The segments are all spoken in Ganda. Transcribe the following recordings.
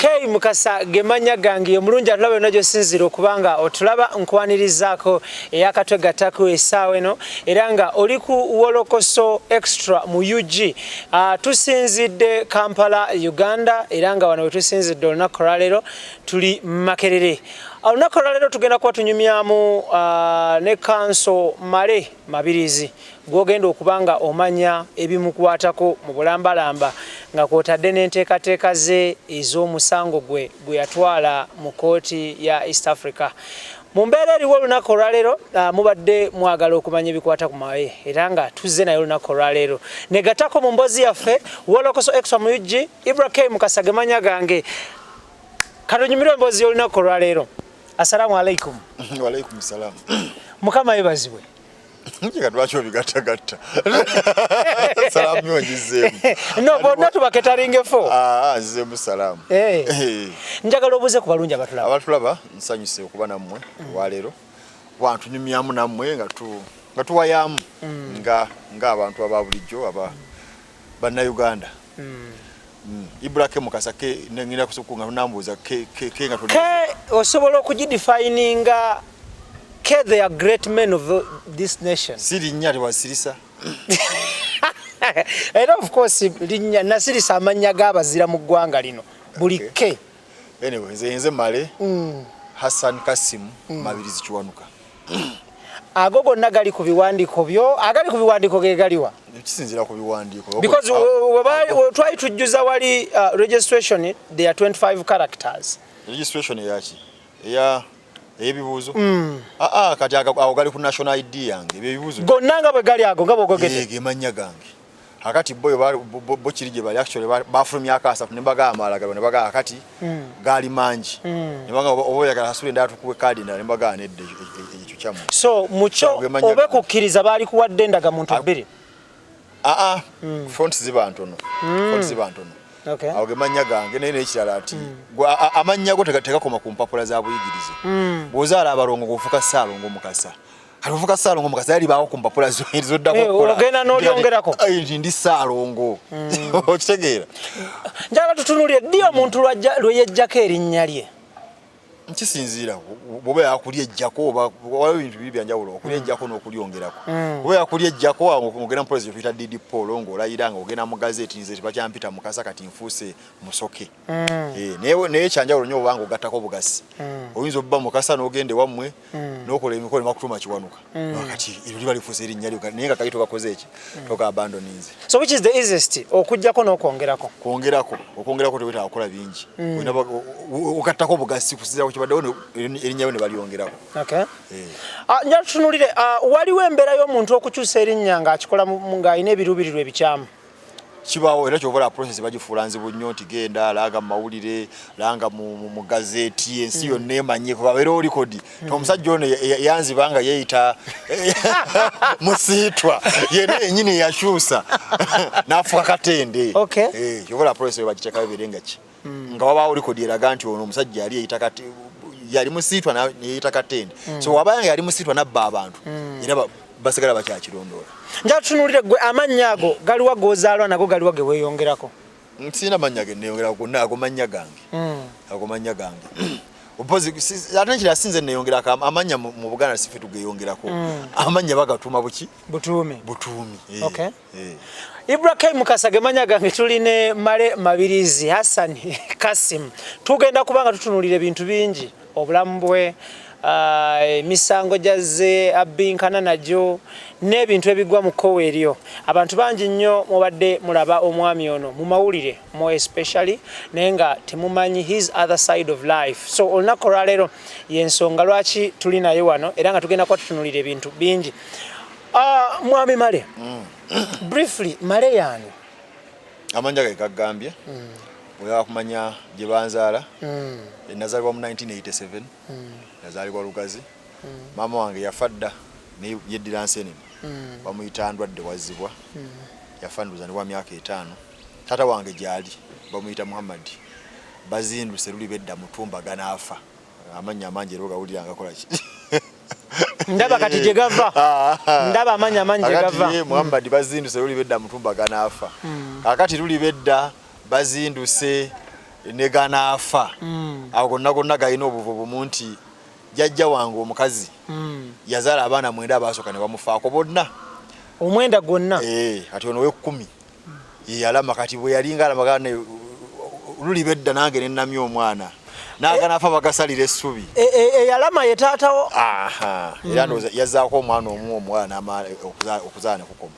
K Mukasa gemanya gangi omulungi atulabe najo sinziro kubanga otulaba nkwanirizaako eyakatwe gatako esaawe no era nga oli ku WOLOKOSO extra mu UG tusinzidde Kampala Uganda era nga wano tusinzidde olunaku lwaleero tuli Makerere. Olunaku lwaleero tugenda kuba tunyumyamu ne kanso Male Mabirizi gwogenda okubanga omanya ebimukwatako mu bulambalamba nga kwotadde n'enteekateeka ze ez'omusango gwe yatwala mu kooti ya East Africa. Mu mbeera eriwo olunaku olwaleero mubadde mwagala okumanya ebikwata ku Mawe era nga tuzze naye olunaku olwaleero negatako mu mboozi yaffe WOLOKOSO extra mu UG IBRAH Mukasa gemanya gange katonyumirwe emboozi y'olunaku olwaleero. Assalamu alaikum. Wa alaikum salam. Mukama yebazibwe. Njega lwaki obigattagatta. Salamu yongizeemu. No, bonna tubaketaringe fo. Nzemu salaamu. Njagala obuuze ku balungi abatulaba. Abatulaba nsanyuse okuba nammwe waleero. Wantunyumyamu nammwe nga tuwayaamu nga abantu aba bulijjo aba bannayuganda. IBRAH Mukasa ke nengina kusukunga nambuza ke nga tuli. Ke osobola okugidefininga ke they are great men of this nation. Siri nyali wasirisa. And of course linya nasirisa amanya gabazira mu ggwanga lino. Buli ke. Anyway, nze Male Hassan Kasim Mabirizi Kiwanuka. Agogo nagali ku biwandiko byo agali ku biwandiko gegaliwa. Kisinzira ku biwandiko. Because we try to use wali registration there are 25 characters. Registration yachi. Ebibuzo. Kati ago gali ku national ID yange. Ebibuzo. Gonnanga bwe gali ago ngabo gogete. Gemanya gange. Akati boyo bo kirije bali actually bafulumya akasa nembaga amalaga nembaga akati gali manji. Nembaga oboya kala hasule ndatu kuwe kadi na nembaga nedde ekyo kyamu. So mucho obe kukkiriza bali kuwadde ndaga muntu abiri. Fonts ziba ntono. Fonts ziba ntono. Okay. Awo gemanya gange nene ekirala ati. Amanya go tekakoma ku mpapula za buyigirize. Bozala abarongo kufuka salongo Mukasa. Harufuka salongo Mukasa yali bawo ku mpapula zo ddako kola. Ogenda n'olyongerako. Ndi salongo. Okitegeera. Njala tutunulire dio muntu lwe yejjako erinnya lye. Nkisinziira bobe yakuli ejjako waliwo ebintu bibi byanjawulo okuli ejjako n'okulyongerako. Bobe yakuli ejjako ogenda mu president Peter Didi Paul ng'olayira nga ogenda mu gazeti nze bakyampita Mukasa kati nfuuse musoke. Naye kyanjawulo nnyo obanga ogattako bugasi. Oyinza obba Mukasa n'ogende wammwe n'okola emikolo makutuma Kiwanuka. Kati eryo balifuuse erinnya lyo naye nga kayito bakoze eki toka abandoninze. So which is the easiest okujjako n'okwongerako? Okwongerako tewetaaga kukola bingi. Ogattako bugasi kusinziira kibadde erinnya ne balyongerako. Okay. Njala tutunulire waliwo embeera y'omuntu okukyusa erinnya ng'akikola ng'alina ebiruubirirwa ebikyamu. Kibawo era kyobola process bagifuula nzibu nnyo nti genda langa mawulire langa mu gazeti ensi yonna emanye kuba era olikodi omusajja ono yanzibanga yeeyita musiitwa yena yennyini yakyusa n'afuka katende. Kyobola process bagiteekayo birenga ki nga wabaawo olikodi eraga nti ono omusajja yali yeeyita katende yali musiitwa neyeeyita katende so wabanga yali musiitwa nabba abantu era basigala bakyakirondoola. Njala tutunulire gwe amannya ago galiwa gozaalwa nago galiwa ge weeyongerako? Sina mannya ge neeyongerako gonna ago mannya gange. Ago mannya gange. Ate nkira sinze neeyongerako amannya mu Buganda sife tugeeyongerako. Amannya bagatuma buki? Butuumi. Okay. IBRAH Mukasa gemanya gange tuline Male Mabirizi Hassan Kasim. Tugenda kubanga tutunulire bintu bingi obulamu bwe misango jazze abinkana najo n'ebintu ebigwa mu kkowe eryo. Abantu bangi nnyo mubadde mulaba omwami ono mu mawulire more especially naye nga temumanyi his other side of life. So olunaku olwaleero y'ensonga lwaki tuli naye wano era nga tugenda kuba tutunulira ebintu bingi. Mwami Male, briefly Male yaani? Amanja ge kagambye. Oya kumanya gye banzaala. Nazaalibwa mu 1987. Nazaalibwa Lugazi. Mama wange yafadda ne yeddira nsenene. Bamuyita ndwadde wazibwa. Yafanduza ne wa myaka 5. Tata wange gyali bamuyita Muhammad. Bazinduse luli bedda mutumba ganaafa. Amanya amangi ero gawulira ngakola ki. Ndaba kati gye gava. Ndaba amanya amangi gye gava. Akati Muhammad bazinduse luli bedda mutumba ganaafa. Akati luli bedda bazinduse negana afa awo gonna galina obuvubu munti jajja wange omukazi yazaala abaana 9 abasooka ne bamufaako bonna omwenda gwonna kati ono we10 yalama kati bwe yalinga alamagane lulibedda nange nennamya omwana nagana afa bagasalira essubi yalama ye taatawo era ndoza yazaako omwana omwana okuzaala ne kukoma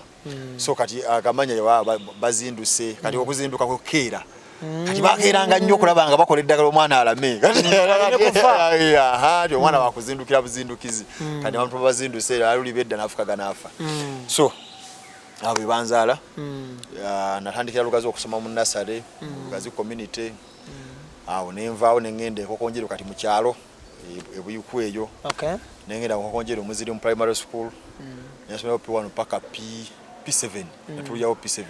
so kati akamanya bazinduse kati okuzinduka kukeera kati bakeeranga nnyo okulaba nga bakola eddagala omwana alame kati omwana wakuzindukira buzindukizi kati abantu bazinduse alulibedda nafukaga nafa so abo bebanzaala natandikira lugazi okusoma mu nasale lugazi community awo nenvaawo nengenda ekokonjero kati mu kyalo ebuyuku eyo nengenda kokonjero muziri mu primary school nasomera P1 paka P7 natulyawo P7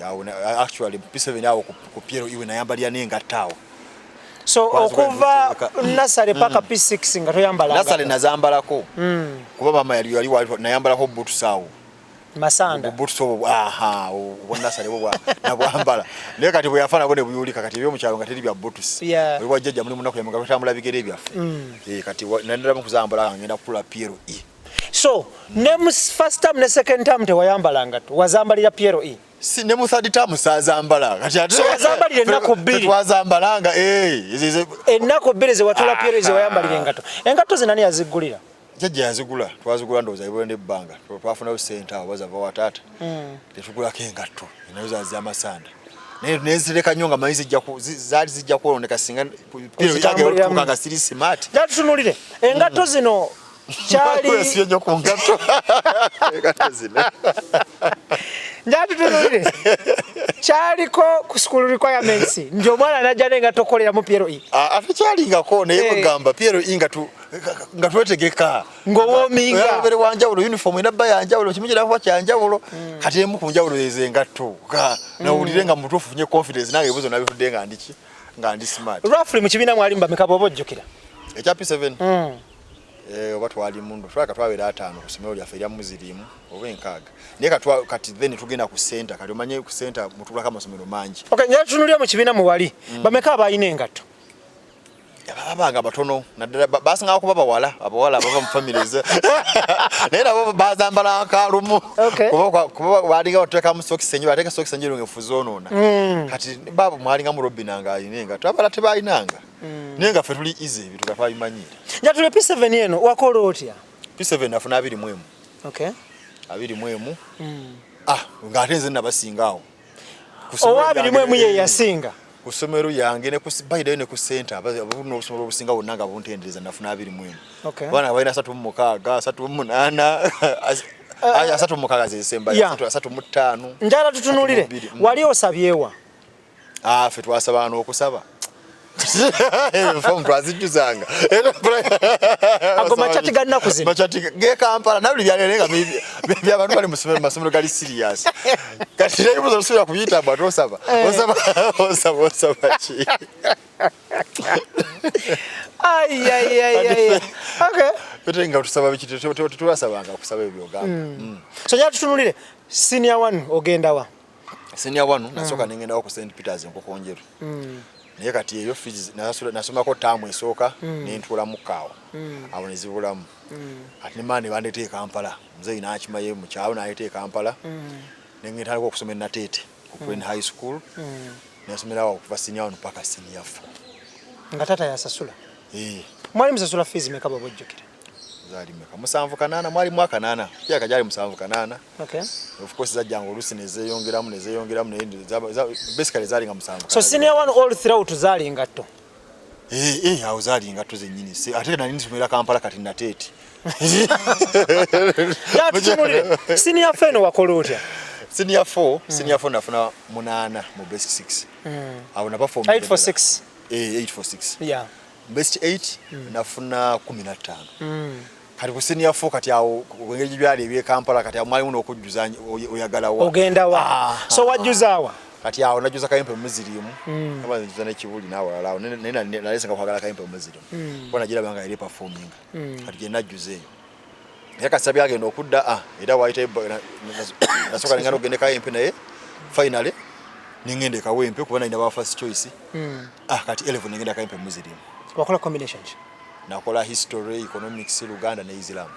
awo actually P7 awo ku Piero iwe nayambalya nengattaawo so okuva nasale paka P6 nga toyambalanga nasale nazambalako kuba mama yali nayambalako butusawo masanda butuso ubona sale bwa nabwambala naye kati bwe yafana bone buyulika kati byo mukyalo nga teri bya butus bwe jjajja muri munako yamanga batambula bigere byaffe kati nandira mu kuzambala ngenda kula Piero so ne first time ne second time te wayambalanga to wazambalira Piero si ne mu third time sazambala kati ate so wazambalira enako 2 twazambalanga enako 2 ze watula Piero ze wayambalira engato zinani yazigulira jajja yazigula twazigula ndoza ibonde ebbanga twafuna sente awo bazava watata tetugula kengatto inayoza azamasanda nezireka nyonga maize zali zijja kuoneka singa Piero yage tukanga siri smart ndatunulire engato zino chali siyo ku ngatto engato zino ndatunulire chaliko ku school requirements ndio mwana najja nenga tokolera mu Piero ate chalinga ko naye kugamba Piero nga twetegeka ngowominga bere wanjawulo uniform inabba yanjawulo kimijira kwa kyanjawulo kati emu kunjawulo ezengatto nawulire nga mutufu funye confidence nange ebuzo nabifudde nga ndi smart roughly mu kibina mwali mba mikabo bojjukira ekya P7 oba twali mundu twaka twabera 5 ku somero lyaffe lya muzirimu oba enkaaga naye kati then tugenda ku center kati omanye ku center mutulaka amasomero mangi okay nja tunulya mu kibina mwali bameka abayina engatto abanga batono naddala basinga kuba abawala bava mu families naye nabo bazambala akalumu kuba balinga bateka mu socks enyo bateka socks enyo ngefuzoonona kati baba mwalinga mu Robin anga ayina engatto abala tebayinanga nenga ffe tuli easy bitu gafayimanyira njatule P7 eno wakola otya P7 nafuna 21 21 ng'atenze nabasingaawo owa 21 ye yasinga kusomero yange ne kusibaide ne ku center ababuno obusomero obusinga wonnanga buntendereza nafuna 21 bana bayina 36 38 aya 36 zesemba 35 njala tutunulire wali osabyewa ffe twasaba n'okusaba from twazijuzanga ago machati ganna kuzina machati ge Kampala nabuli byalenga by'abantu bali mu masomero gali serious kati naye muzo lusubira kuyita bwa tosaba osaba chi ay okay betenga tusaba biki tuwasabanga kusaba ebyo gamba so njala tutunulire senior 1 ogenda wa senior 1 nasoka nengenda ku St Peters Nkokonjero naye kati eyo fees nasomako taamu esooka nentula mukaawa abo nezibulamu ati nemane bandete Kampala mzee inakimaye mu kyawo nayete Kampala nengetako okusoma Natete ku Queen High School nasomerawo okuva senior 1 mpaka senior 4 nga tata yasasula mwali musasula fees meka babojjukira zali meka musanvu kanana mwali mwaka 8 kya kajali musanvu kanana of course zajjanga olusi nezeyongeramu basically zali nga musanvu so senior 1 all throughout zali ngatto awo zali ngatto zenyini ate nali nsomera Kampala kati Natete senior 4 wakola otya senior 4 nafuna 8 mu basic 6 awo na perform 846 846 best 8 nafuna 15 kati ku senior 4 kati awo ngeri byali ebye Kampala kati amwali muno okujjuza oyagala wa ogenda wa so wajjuzawa kati awo najuza kayempe muzirimu kama njuza n'ekibuli nawe alawo nalesenga kwagala kayempe muzirimu bona gira banga eri performing kati je najjuze yakasabya agenda okudda era waite nasoka ngano gende kayempe naye finally ningende kawempe kuba nina ba first choice kati 11 ningenda kawempe Muslim wakola combination nakola history economics Luganda ne Islam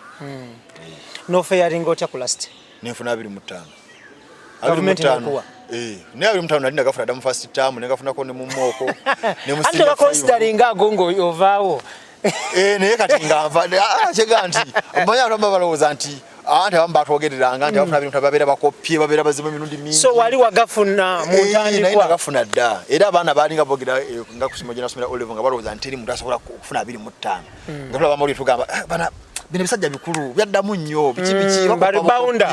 no fairing gocha ku last nifuna 25 government inakuwa ne 25 nalina gafuna damu first term nengafuna ko ne mumoko ne musili ande considering agongo ovaawo naye kati ngava kyega nti omanya abantu balowooza nti anti abamba twogereranga nti abafuna bintu babeera bakopye babeera bazima mirundi mingi so wali wagafuna mu ntandikwa naye gafuna dda era abaana balinga bogera nga kusoma jena somera olevo nga balowooza nti eri muntu asobola kufuna 25 nga tulaba amawulire tugamba bana bino bisajja bikulu byaddamu nnyo biki bali baunda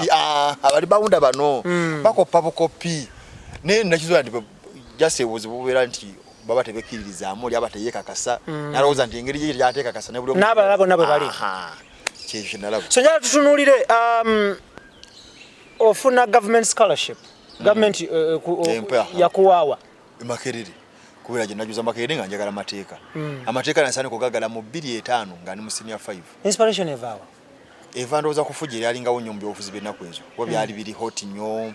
abali baunda bano bakoppa bukopi naye nakizola nti just ebuzibu bubeera nti baba tebekiririzaamu oli aba teyekakasa nalowooza nti engeri gye yateekakasa ne buli n'abalala bonna bwe bali kyekyo nalaba so njala tutunuulire ofuna government scholarship government yakuwaawa Makerere kubeera gye najuza Makerere nga njagala mateeka amateeka nasaana kugagala mu 2-5 nga ni mu senior 5 inspiration evaawa eva ndowooza kufugira yalingawo nnyo mu byobufuzi b'ennaku ezo kuba byali biri hot nnyo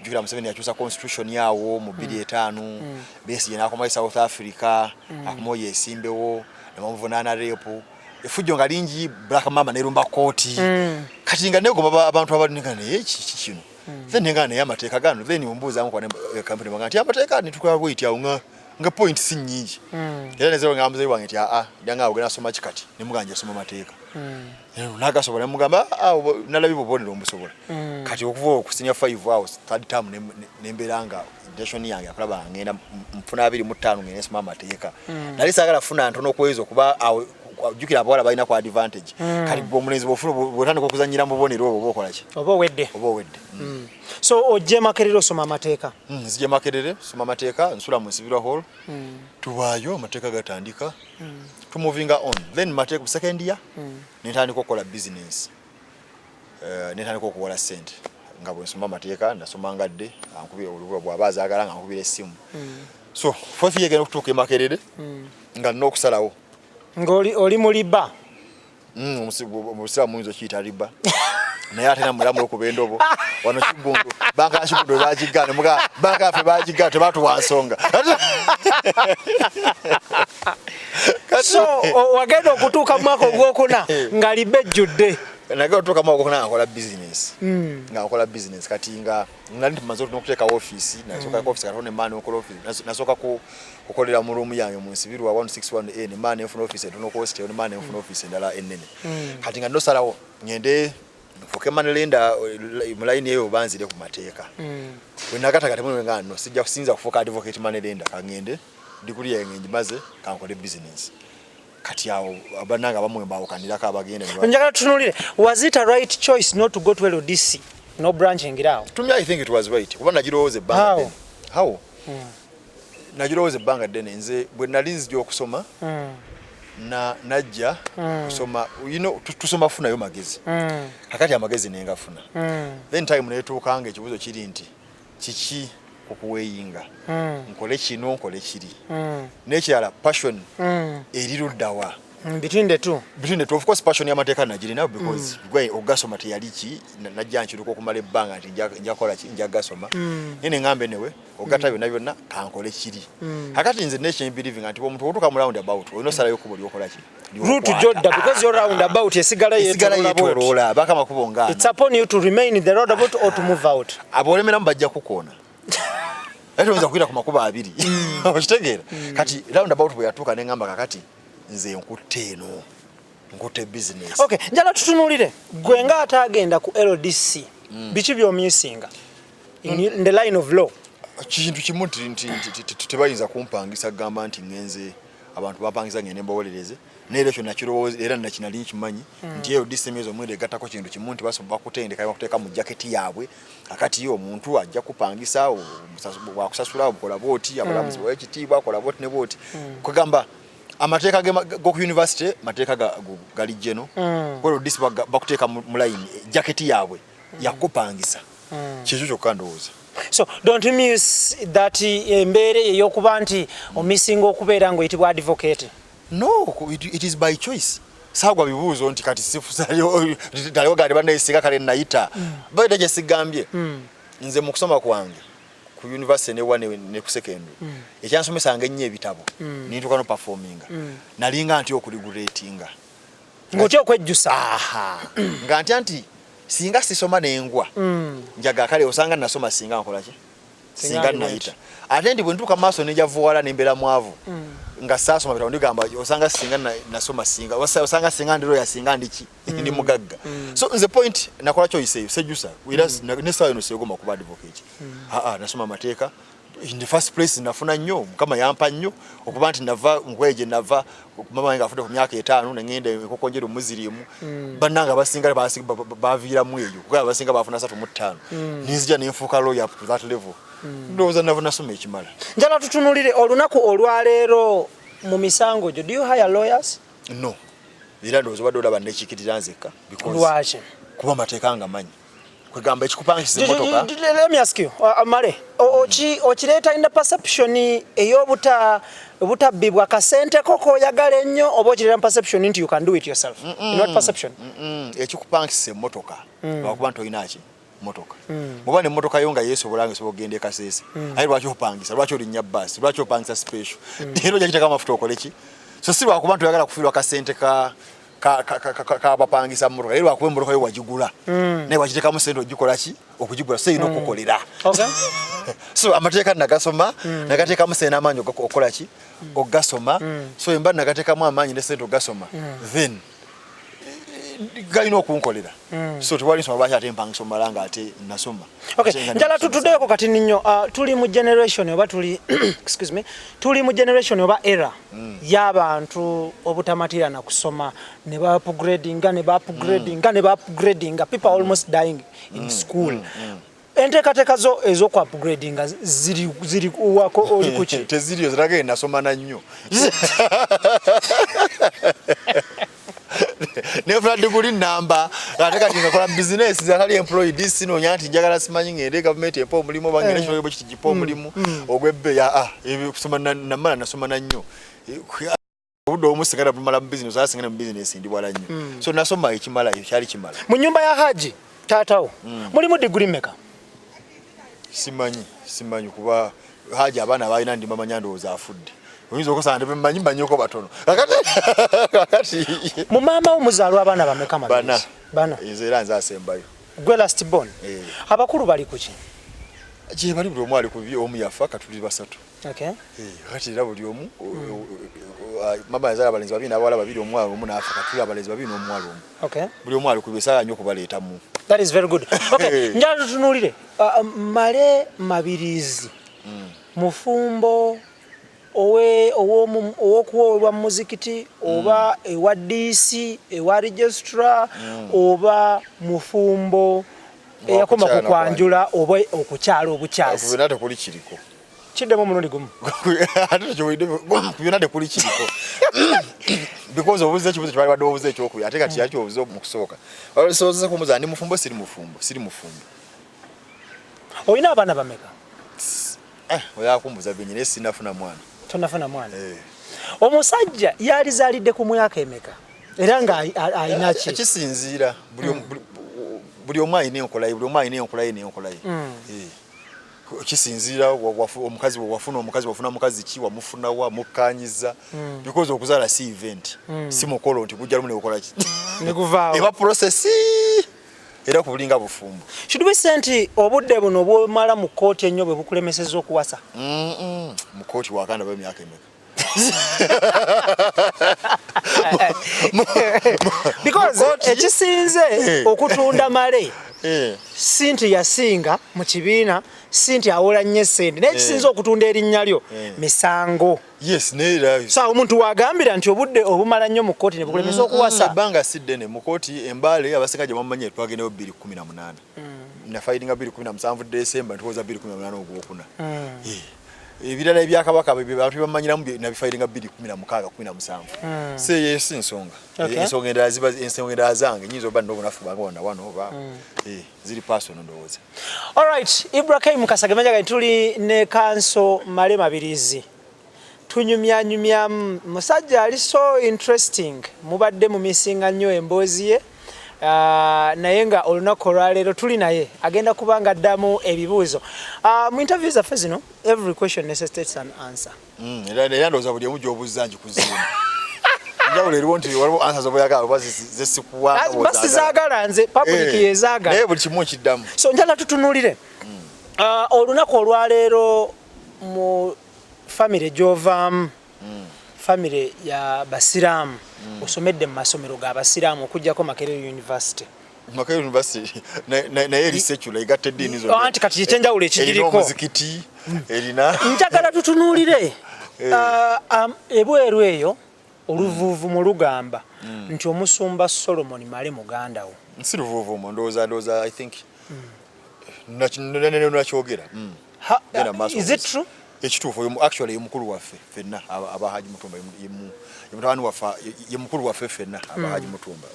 Jukira Museveni yakyusa constitution yawo mu 2-5 Besigye n'akomayo South Africa akumoyo esimbewo nebamuvunaana repu efujjo nga lingi Black Mama nerumba kooti kati nga negoba abantu abalinga naye kino then nga naye amateeka gano then mumbuuzaamu kwa company banga nti amateeka nitukola bw'itya nga point si nnyingi era nezero nga muzei wange nti ndanga ogenda soma kikati nemuganja soma mateeka nagasobola nemugamba nalabi bubonero mbusobola kati okuva okusinya 5 hours third term nemberanga intention yange akulaba ngenda mfuna 25 ngene soma mateeka nali sagala funa ntono kwezo kuba jukira abawala balina ku advantage kati bomulenzi bofuna botandika okuzanyira mu bubonero obwo bokola ki oba wedde so ojje Makerere osoma amateeka nzije Makerere soma amateeka nsula mu Sibirwa Hall tuwaayo amateeka gatandika to moving on then mateeka second year nitandika okukola business nitandika okuwola sente nga bwe nsoma amateeka nasoma ngadde ankubira olubula bw'abazaagala nga nkubira essimu so fourth year genda okutuuka Makerere nga nina okusalawo ng'oli mu liba omusiraamu muyinza okiyita liba naye ate namulamu okuba endobo wano Kibungo banka ya Kibungo bagigana muga banka yaffe bagigana tebatuwa nsonga so wagenda okutuuka mu mwaka ogwokuna nga liba ejjudde nagenda okutuuka mu mwaka ogwokuna nga nkola business kati nga nali tumaze n'okuteeka office nasooka ku office kati ne maani okola office nasooka kukolera mu room yange mu Nsibirwa 161A ne maani enfuna office entono ku hostel ne maani enfuna office endala ennene kati nga ndosalawo ngende fuke manelenda mu line eyo banzire ku mateeka bwe nagatakata mu ngano sijja kusinza kufuka advocate manelenda kangende ndikuli yange njimaze kankole business kati awo abananga bamwe bawukanirako abagenda njagala tutunulire was it a right choice not to go to LDC no branching it out to me I think it was right kuba najirowooza ebbanga how najirowooza ebbanga ddene nze bwe nali nzija okusoma najja kusoma tusoma funayo magezi kakati amagezi nengafuna then time netuukanga ekibuzo kiri nti kiki okuweeyinga nkole kino nkole kiri n'ekirala passion eriruddawa between the two of course passion y'amateeka nagirina because ogasoma teyaliki najja nkiruka okumala ebbanga nti njakola njagasoma nene ngambe newe ogata byonna kankole kiri kakati nze nation believing nti omuntu otuka mu round about onosalayo kubo lyokola ki route jodda because your round about esigala yetorola baka makubo ngana it's upon you to remain in the round about or to move out abolemera mbajja kukona ate wenza kuira ku makubo abiri okitegeera kati round about bwe yatuka nengamba kakati nze nkutte business okay njala tutunulire gwe nga atagenda ku LDC biki by'omyisinga in the line of law kintu kimu tebayinza kumpangisa gamba nti ngenze abantu bapangisa ngende mbawolereze nere kyo nakirowooza era nakinali nkimanyi nti LDC mezo mwere gatako kintu kimu nti basobola bakutendeka bakuteeka mu jaketi yaabwe akati yo omuntu ajja kupangisa wakusasula obukola bwoti abalamuzi bw'ekitiibwa akola bwoti ne bwoti kugamba amateeka go ku university mateeka gali jeno kwa LDC bakuteeka mu line jaketi yaabwe yakupangisa kyejo kyokka ndowooza so don't you miss that embeere eyokuba nti omisinga okubeera ng'oyitibwa advocate no it is by choice sagwa bibuuzo nti kati taliwo gandi bannayisinga kale nayita baita gye sigambye nze mu kusoma kwange ku university ne wane ne ku secondary ekyansomesa nnyo ebitabo nintuka no performing nalinga nti okuligulatinga ng'okyo okwejjusa nga nti singa sisoma nengwa njaga kale osanga nasoma singa nkola ki singa nayita ate ndi bwe ntuuka maaso nejavuwala nembera mwavu nga saasoma bitabo ndigamba osanga singa nasoma singa osanga singa ndiro ya singa ndiki ndi mugagga so the point nakola choice sejusa nesawa no segoma kuba advocate nasoma mateeka in the first place nafuna nnyo kama yampa nnyo okuba nti nava nkweje nava mama wange afute ku myaka 5 nangende kokonjero muzirimu bananga basinga bavira mu ejo kuba basinga bafuna 3 mu 5 ninzija nenfuka lawyer to that level ndoza nava nasoma ekimala njala tutunulire olunaku olwaleero mu misango jo do you hire lawyers no era ndoza badola banekikirira nzeka because lwache kuba mateeka nga manyi kwegamba ekikupangisiza motoka let me ask you Male okireta in the perception eyobutabibwa kasente koko yagala ennyo oba okireta perception nti you can do it yourself not perception ekikupangisiza motoka bakuba nti oyinaki motoka muba ne motoka yonga yesobolange sobogende e Kasese ayi lwaki opangisa lwaki olinya bus lwaki opangisa special ero jakitaka amafuta okoleki so si lwakuba nti oyagala kufirwa kasente ka bapangisa motoka ero akuba motoka yo wajigula naye wajiteka mu sente ogikola ki okugigula so ino okukolera so amateeka nagasoma nagateeka mu sente amanyi okola ki ogasoma so emba nagateeka mu amanyi ne sente ogasoma then galina okunkolera so tewali nsoma lwaki ate empangisa omalanga ate nasoma njala tutuddeko kati nnyo tuli mu generation oba tuli excuse me tuli mu generation oba era y'abantu obutamatira na kusoma ne ba upgrading people almost dying in school enteekateeka zo ez'oku upgrading ziri wako oli kuki teziriyo zirage nasoma na nnyo nefuna degree namba ataka tingakola business zatali employed sino nyanti njagala simanyi ngende government empo mulimo bangere kyo bwe kijipo mulimo ogwebbe ya kusoma namala nasoma na nnyo obudo omusigala bumala business asingana business ndi bwala nnyo so nasoma ekimala kyali kimala mu nyumba ya haji taatawo mulimo degree meka simanyi kuba haji abana balina ndi mama nyando afudde oyinza okosanga tebamanyi banyoko batono kakati mu mama omuzaalwa abana bameka mabiri bana ezera nza asembayo gwe last born abakulu bali kuki je bali buli omu ali ku omu yafa katuli basatu okay kati era buli omu mama yazala abalenzi babiri n'abawala babiri omwalo omu n'afa katuli abalenzi babiri n'omwalo omu okay buli omu ali ku bisala nnyo kubaleeta mu that is very good okay njalo tutunulire Male Mabirizi mufumbo owokuweebwa mu muzikiti oba ewa DC ewa registrar oba mufumbo eyakoma kukwanjula oba okukyala obukyazi kubinate kuli kiriko kiddemu omulundi gumu kubinate kuli kiriko because obuze ekibuzo kyali wadde obuze ekyokubi ate kati yaki obuze mu kusooka soza kumuza ndi mufumbo siri mufumbo oyina abaana bameka oyakumbuza benyine sinafuna mwana tonafuna mwana omusajja yalizaalidde ku myaka emeka era nga ayina ki kisinziira buli omu ayina enkolaye kisinziira omukazi wafuna mukazi ki wamufuna wa mukkanyiza because okuzaala si event si mukolo nti kujja lumu nekola ki nekuvaawo eba process era kubulinga bufumbo should we send obudde buno bwomala mu kooti ennyo bwe bukulemeseza okuwasa mu kooti wakanda ba myaka emeka because ekisinze okutunda male sinti yasinga mu kibiina sinti awola nnyo sente naye kisinze okutunda erinnya lyo misango yes neera so omuntu wagambira nti obudde obumala nnyo mu kooti ne bukulemesa okuwasa banga siddene mu kooti embale abasinga gye bamanye twagendeyo 2018 na fighting 2017 December ntukoza 2018 ogwokuna ebirala ebya Kabaka abantu bamanyiramu na fighting 2016 se yes nsonga ensonga endala zange nyizo bano bonafu bagona wano oba ziri personal ndowoza. All right, IBRAH Kasagemajaga tuli ne kanso Male Mabirizi tunyumya musajja ali so interesting mubadde mu misinga nnyo emboozi ye naye nga olunaku olwaleero tuli naye agenda kubanga addamu ebibuuzo. Mu interview zaffe zino every question necessitates an answer. Era ndowooza buli emu gy'obuuza nkikuziima. Njawulo eriwo nti waliwo answers obayagala oba zesikuwanga basi zaagala nze public yezaagala. Naye buli kimu nkiddamu. So njala tutunuulire olunaku olwaleero mu famire gy'ovaamu famire ya basiraamu osomedde mu masomero g'abasiraamu okuggyako Makerere University. Makerere University naye eri secular egatta eddiini zonna. Anti kati ekyenjawulo ekigiriko. Erina omuzikiti erina. Njagala tutunuulire ebweru eyo oluvuuvumu lugamba nti omusumba Solomon Male muganda wo. Si luvuuvumu ndowooza I think nakyogera. Is it true? Ekituufu actually ye mukulu waffe ffenna abahaji Mutumba ye mutabani waffe ye mukulu waffe ffenna abahaji Mutumba.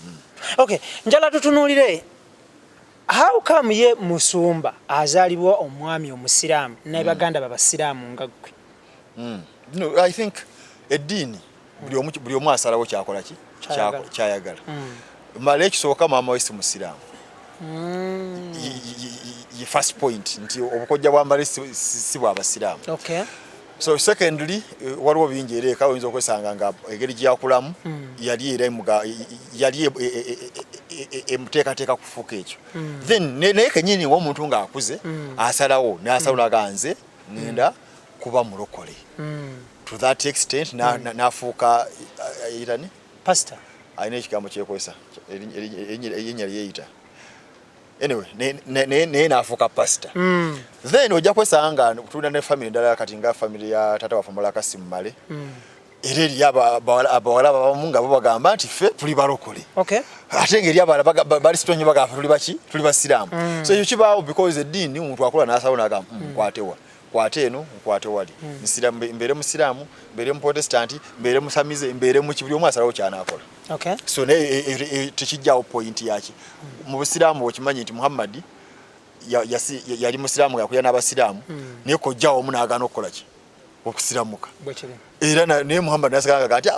Okay, njala tutunuulire how come ye musumba azaalibwa omwami omusiraamu naye baganda babasiraamu nga ggwe? No, I think eddiini buli omu asalawo kyakola ki kyayagala. Male ekisooka maama we si musiraamu. Ye first point nti obukojja bwa Male si bw'abasiraamu. Okay. So secondly waliwo bingi era eka oyinza okwesanga nga engeri gyakulamu yali emuteekateeka kufuuka ekyo. Then naye kenyini w'omuntu ng'akuze asalawo n'asalaga nze ngenda kuba mulokole. To that extent n'afuuka ayitani pastor. Ayina ekigambo kyekwesa erinnya lyeyita. Anyway, naye n'afuuka pastor. Then ojja kwesanga tulina ne family endala kati nga family ya taata waffe Kasimu Male. Era eri abawala abamu nga bo bagamba nti ffe tuli balokole. Okay. Ate ngeri abalala bali sitonye bagamba tuli baki tuli basiraamu. So ekyo kibaawo because eddiini omuntu akola n'asalawo n'agamba nkwatewa. Kwate eno nkwate wali mbere musiraamu mbere muprotestanti mbere musamize mbere mu kibuli omu asalawo kyanakola. Okay. So tekijjawo point yaki mu busiraamu okimanyi nti Muhammad yali musiraamu yakulya n'abasiraamu naye kojjawo omu n'agaana okukola ki okusiramuka. Era naye Muhammad n'asagaga nti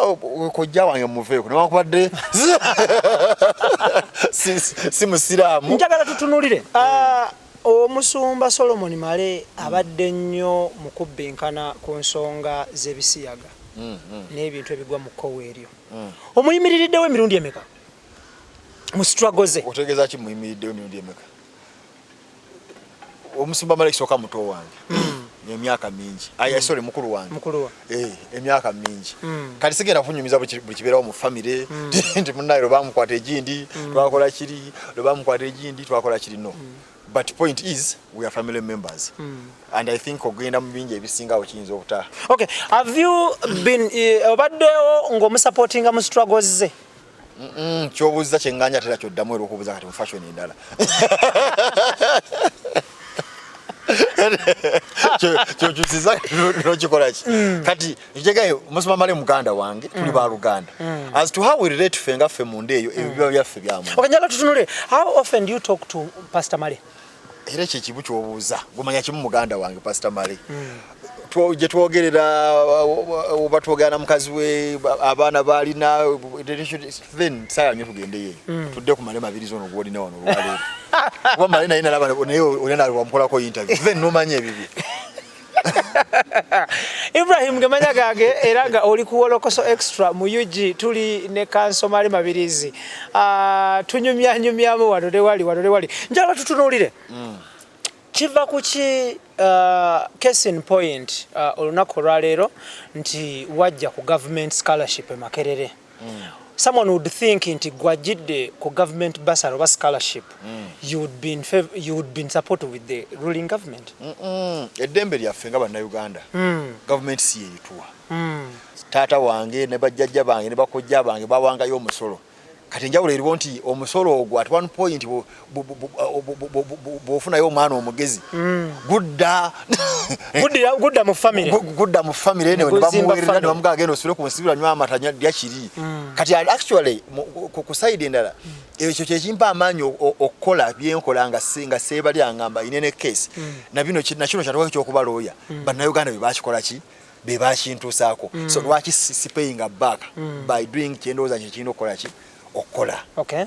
kojja wange muveeko newankubadde si musiraamu. Njagala tutunuulire omusumba Solomon Male abadde nnyo mu kubbinkana ku nsonga z'ebisiyaga n'ebintu ebigwa mu kkowe eryo. Omuyimiririddewo emirundi emeka mu struggle ze? Otegeeza ki muyimiriddewo emirundi emeka? Omusumba Male kisooka muto wange emyaka mingi. Sorry, mukulu wange. Emyaka mingi. Kati sigenda kunyumiza buli kibeerawo mu famire nti munnaye lwe bamukwata egindi twakola kiri lwe bamukwata egindi twakola kiri no. But point is we are family members. And I think ogenda mu bingi ebisingawo kiyinza okuta. Okay, have you been obaddewo ng'omusupportinga mu struggles ze? Kyobuuza kyenganya tera kyoddamu era okubuuza kati mu fashion endala. Kyokyusiza n'okikola ki? Kati njegaye Musumba Male muganda wange tuli ba Luganda. As to how we relate ffe nga ffe mu ndeeyo ebiba byaffe byamu. Okay, njala tutunule. How often do you talk to Pastor Male? Era ekyo ekibu ky'obuuza gumanya kimu muganda wange Pastor Male. Gye twogerera oba twogera na mukazi we abaana baalina then saa nyo tugendeyo tudde ku Male mabirizi ono gwolina wano olwaleero. Kuba Male naye nalaba naye olina wamukolako interview then nomanya ebibi. Ibrahim gemanya gange era nga oli ku WOLOKOSO extra mu UG tuli ne kanso Male mabirizi. Tunyumyamu wano ne wali. Njala tutunuulire. Kiva kuki case in point olunaku olwaleero nti wajja ku government scholarship e Makerere. Someone would think nti gwajidde ku government bursary oba scholarship you would be in support with the ruling government. Eddembe lyaffe nga bannayuganda government si yerituwa. Taata wange ne bajjajja bange ne bakojja bange bawangayo omusolo. Kati njawulo eriwo nti omusolo ogwo at one point bw'ofunayo omwana omugezi gudda mu family ne bamuweerera ne bamugamba genda osule ku nsibira nywa amata lya kiri. Kati actually ku side endala ekyo kyekimpa amaanyi okukola byenkola nga seebali angamba inene case na kino kyatuuka ekyokuba lawyer bannayuganda bye bakikola ki be bakintuusaako. So lwaki si paying back by doing kyendowooza kyekirina okukola ki okola. Okay.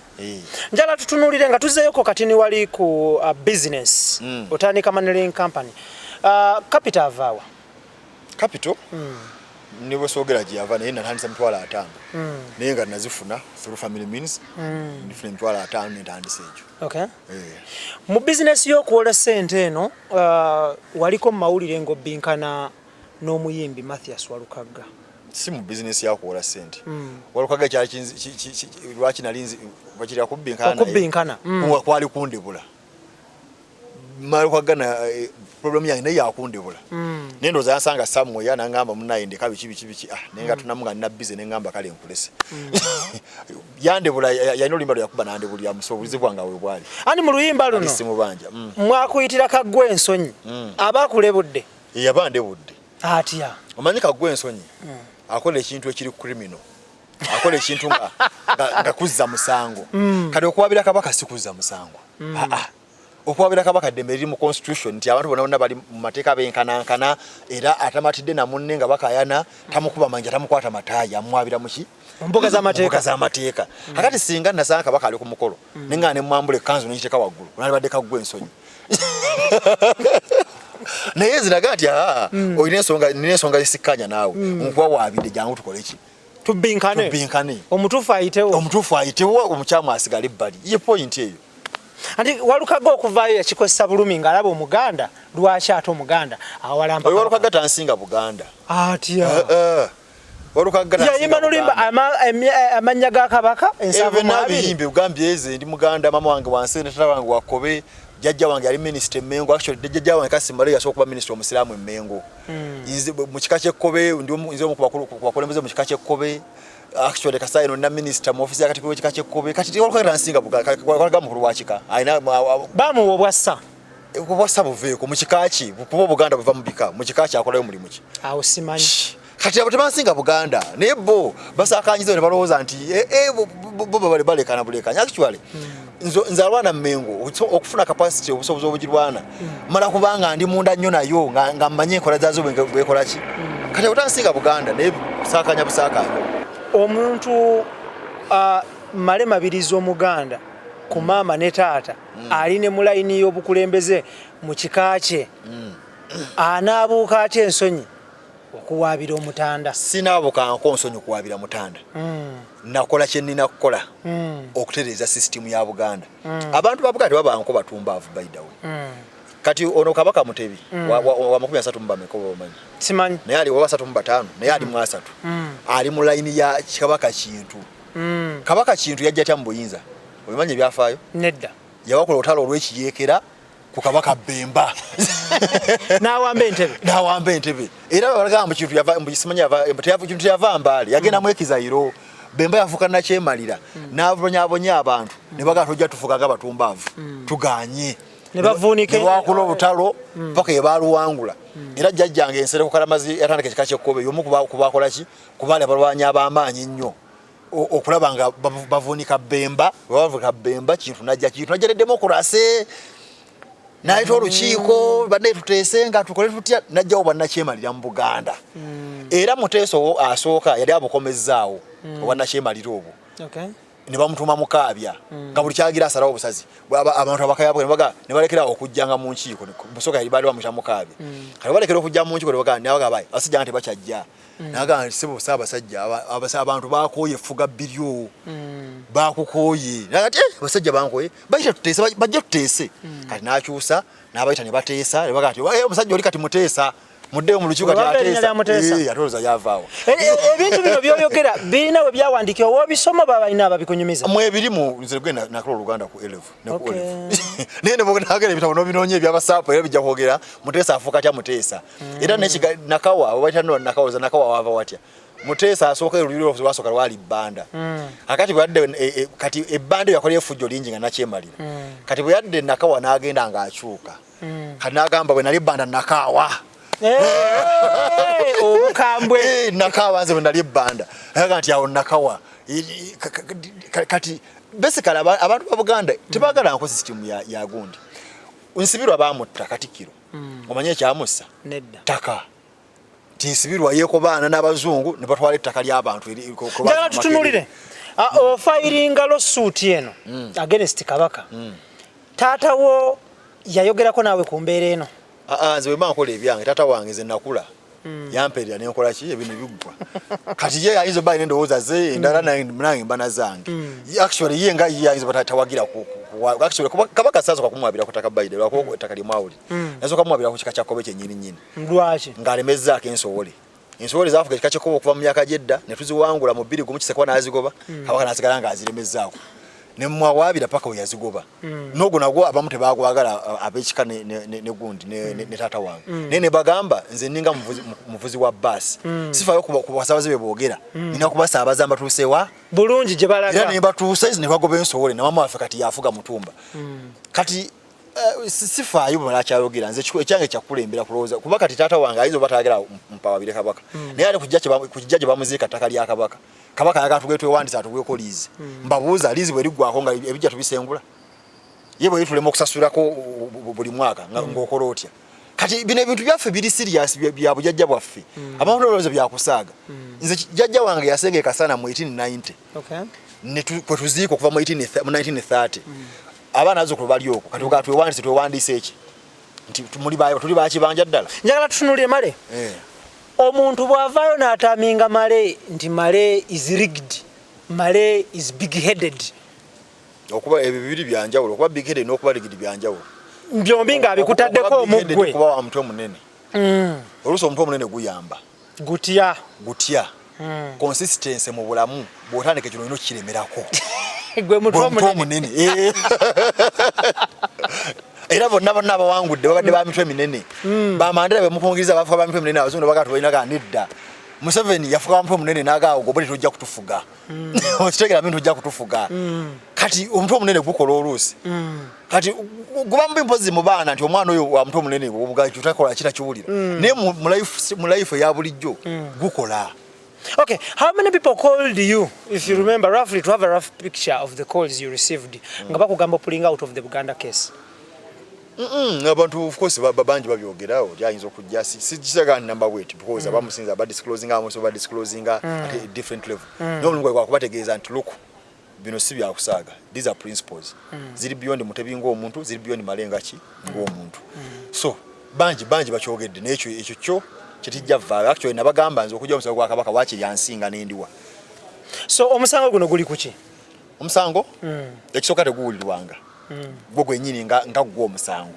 Njala tutunulire nga tuzeyoko katini wali ku business. Otandika managing company. Capital avawa. Capital? Niwe sogera gyava naye natandisa mitwala 5. Naye nga nazifuna through family means. Ndifuna mitwala 5 netandisa ekyo. Okay. Mu business yo kuola sente eno waliko mawulire ngo binkana n'omuyimbi Mathias Walukagga. Si mu business ya kuola sente. Walukagga kyali lwaki nalinzi bakiri akubinkana. Kwali kundibula. Walukagga na problem yange naye yakundibula. Nendo za yasanga samwe ya nangamba munaye ndeka bichi nenga tunamunga na busy nengamba kale nkulese. Yandebula ya limba yakuba nandebuli ya musobulize bwanga we bwali. Ani mu luyimba luno. Simu banja. Mwakuyitira kagwe ensonyi. Abakulebudde. Yabandebudde. Atya. Omanyi kagwe ensonyi. Akola ekintu ekiri criminal. Akola ekintu nga kuzza musango. Kati okuwabira Kabaka sikuzza musango. Okuwabira Kabaka demeri mu constitution nti abantu bona bali mu mateeka benkanankana era atamatidde na munne nga bakayana tamukuba manja tamukwata mataya amwabira muki mboga za mateeka akati singa nasanga Kabaka ali ku mukolo nenga ne mwambule kanzu n'ekiteka waggulu nalibadde kagwe ensonyi naye ziraga nti olina ensonga zisikanya naawe nkuwa waabidde jangu tukole ki tubinkane omutuufu ayitewo omukyamu asigale ebbali ye point eyo. Andi Walukagga okuvaayo yakikozesa bulumi ng'alaba Omuganda lwaki ate Omuganda awalamba. Walukagga tansinga Buganda. Atya. Walukagga yayimba n'olimba amannya ga Kabaka ensavu n'abiyimbi ugambye eze ndi Muganda mama wange wansene tata wange wakobe jjajja wange ali minister Mengo actually jjajja wange Kasimale yasobola kuba minister omusiraamu Mengo. Mu kika ky'Ekkobe ndi nze omu ku bakulembeze mu kika ky'Ekkobe. Actually Kasai no na minister mu office yakati kika ky'Ekkobe kati Walukagga tansinga Buganda mukulu wa kika ayina bamu obwassa obwassa buveeko mu kikaki kuba Buganda buva mu bika mu kikaki akolayo mulimu ki awo simanyi kati abo tebansinga Buganda naye bo basakanyiza ne balowooza nti bo balekana bulekanya actually nze alwana Mengo okufuna capacity obusobozi obugirwana mala kubanga ndi munda nnyo nayo nga mmanye enkola zazo bwekola ki kati otansinga Buganda naye busakanya omuntu male mabiriza Omuganda ku maama ne taata ali ne mulayini y'obukulembeze mu kika kye anaabuuka atya ensonyi okuwaabira omutanda. Sinaabukanko nsonyi okuwaabira mutanda. Nakola kye nnina kukola okutereeza system ya Buganda. Abantu ba Buganda babanko batumbaavu by the way. Kati ono Kabaka Mutebi wa 30 mbameko omanyi. Simanyi. Naye ali wa 35 naye ali mu 3. Ali mu line ya Kabaka Kintu. Kabaka Kintu yajja tya mbuyinza. Omanyi byafaayo? Nedda. Yawakola otalo olw'ekiyeekera ku Kabaka Bemba. Nawamba entebe. Era balagamba kintu yava mbuyisimanya kintu yava mbali. Yagenda mu Ekizairo. Bemba yafuka na kyemalira. N'abonyabonya abantu. Ne baga tojja tufuka nga batumbaavu. Tuganye. Ne bavuunike wakula obutalo paka yebaluwangula era jjajjange ensere ku kalamazi yatandika ekika ky'Ekkobe y'omu kubakola ki kubaali abalwanyi ab'amaanyi nnyo okulaba nga bavuunika Bemba bavuunika Bemba kintu najja ne demokurasi n'ayita olukiiko badde tuteese nga tukole tutya najjawo bannakyemalira mu Buganda era Muteeso asooka yali abukomezzaawo obwannakyemalira obwo ne bamutuma mu Kabya nga buli kyagira asalawo obusazi abantu abakayabwe ne balekera okujjanga mu nkiiko busooka yali bali bamuta mu Kabya kale balekera okujja mu nkiiko ne bagabaye basajja nti bakyajja naga sibo saabasajja abantu bakooye efuga biryo bakukooye nagati basajja bankoye bayita tuteese bajja tuteese kati n'akyusa n'abayita ne bateesa ne bagati omusajja oli kati Muteesa mudde mu lukiiko kati atoloza yavaawo ebintu bino byoyogera birina we byawandiikibwa wobisoma babalina ababikunyumiza mwe ebirimu nze gwe nakola Oluganda ku 11 ne ku 11 naye ne bwogera ebitabo n'obinoonya ebyabasaapu era bijja kwogera Muteesa afuuka atya Muteesa era Nakawa obaita Nakawa wava watya Muteesa asooka oluliro lwasooka lwali bbanda akati bwe yadde kati ebbanda yakola effujjo lingi nga nakyemalira kati bwe yadde Nakawa n'agenda ng'akyuka kati n'agamba bwe nali bbanda Nakawa obukambwe Nakawa nze bwe nali ebbanda ayaga nti awo Nakawa kati basically abantu ba Buganda tebagala nko system ya gundi nsibirwa bamutta Katikkiro omanye ekyamussa nedda taka tinsibirwa yeko baana n'abazungu ne batwala ettaka ly'abantu njagala tutunulire Ofiringa lawsuit eno against Kabaka. Taata wo yayogerako naawe ku mbeera eno. Nze bwe nkola ebyange taata wange nze nakula. Yamperera ne nkola ki ebintu biggwa. Kati ye ayinza bali ndowooza ze endala nange mbana zange. Actually ye nga ye ayinza batawagira ku actually Kabaka sasa kwa kumwabira kutaka baide lwako takali mwawuli. Nazo kamwabira ku kika kya kobe kyenyini nyini. Ndwaje. Ngalemeza akensowole. Ensowole zafuka kika kya kobe kuva mu myaka jedda ne tuziwangula mu 2019 nazigoba. Kabaka nasigala nga aziremezaako. Ne mwawabira paka oyazigoba. Nogo nagwo abamu tebagwagala abekika ne gundi ne tata wange. Nene bagamba nze ninga muvuzi wa bus. Sifayo kubasabaze bebogera. Nina kubasabaza mbatusewa bulungi gye balaga. Era ne batuuse ne bagoba ensowole na mama afika kati yafuga mutumba. Kati sifayo bala kyayogera nze ekyange kyakulembera kuloza kuba kati tata wange ayizo batagera mpawabire Kabaka. Naye ali kujjaje bamuzika takali ya Kabaka. Kabaka yakatugwe wandisa atugweko lizi. Mbabuuza lizi bwe ligwako nga ebijja tubisengula. Yebo yitulemo okusasulako buli mwaka ng'okola otya. Kati bino ebintu byaffe biri serious bya bujjajja bwaffe. Abantu olowooza byakusaaga. Nze jjajja wange yasengeka sana mu 1890. Okay. Ne tuziiko kuva mu 1930. Abaana azo kubali okwo. Kati ugatwe wandise twewandise eki. Nti tuli bakibanja ddala. Njagala tutunulire Male. Omuntu bwavaayo n'ataminga Male nti Male is rigged. Male is big-headed. Okuba ebibiri byanjawulo okuba big-headed n'okuba rigged byanjawulo. Byombi nga bikutaddeko omugwe. Okuba wa mutwe munene. Oluusi omutwe munene guyamba. Gutya. Consistency mu bulamu bw'otandika kino ino kiremerako. Gwe mutwe munene. Era bonna abawangudde babadde ba mitwe minene. Bamandera be mukongiriza bafuka ba mitwe minene abazungu bagatu balina ganidda. Museveni yafuka ba mitwe munene nagaawo gobali tojja kutufuga. Okitegera bintu ojja kutufuga. Kati omutwe munene gukola oluusi. Kati gubambi mpozi mu baana nti omwana oyo wa mutwe munene obugaji utakola kira kiwulira. Naye mu life ya bulijjo gukola. Okay, how many people called you, if you remember roughly, to have a rough picture of the calls you received? Nga bakugamba pulling out of the Buganda case. Abantu of course babanji babyogerawo yayinza okujja sikisaga number weight because abamusinza ba disclosing amuso ba disclosing at a different level. No mulungu kwa kubategeeza nti look bino si bya kusaga. These are principles. Ziri beyond mutebingo omuntu, ziri beyond malenga ki ng'omuntu. So banji bakyogedde n'ekyo kyo kitijja vaayo actually nabagamba nze okujja omusango gwa Kabaka waakiri yansinga n'endiwa. So omusango guno guli kuki? Omusango ekisooka teguwulirwanga. Gwo gwennyini nga gwo omusango.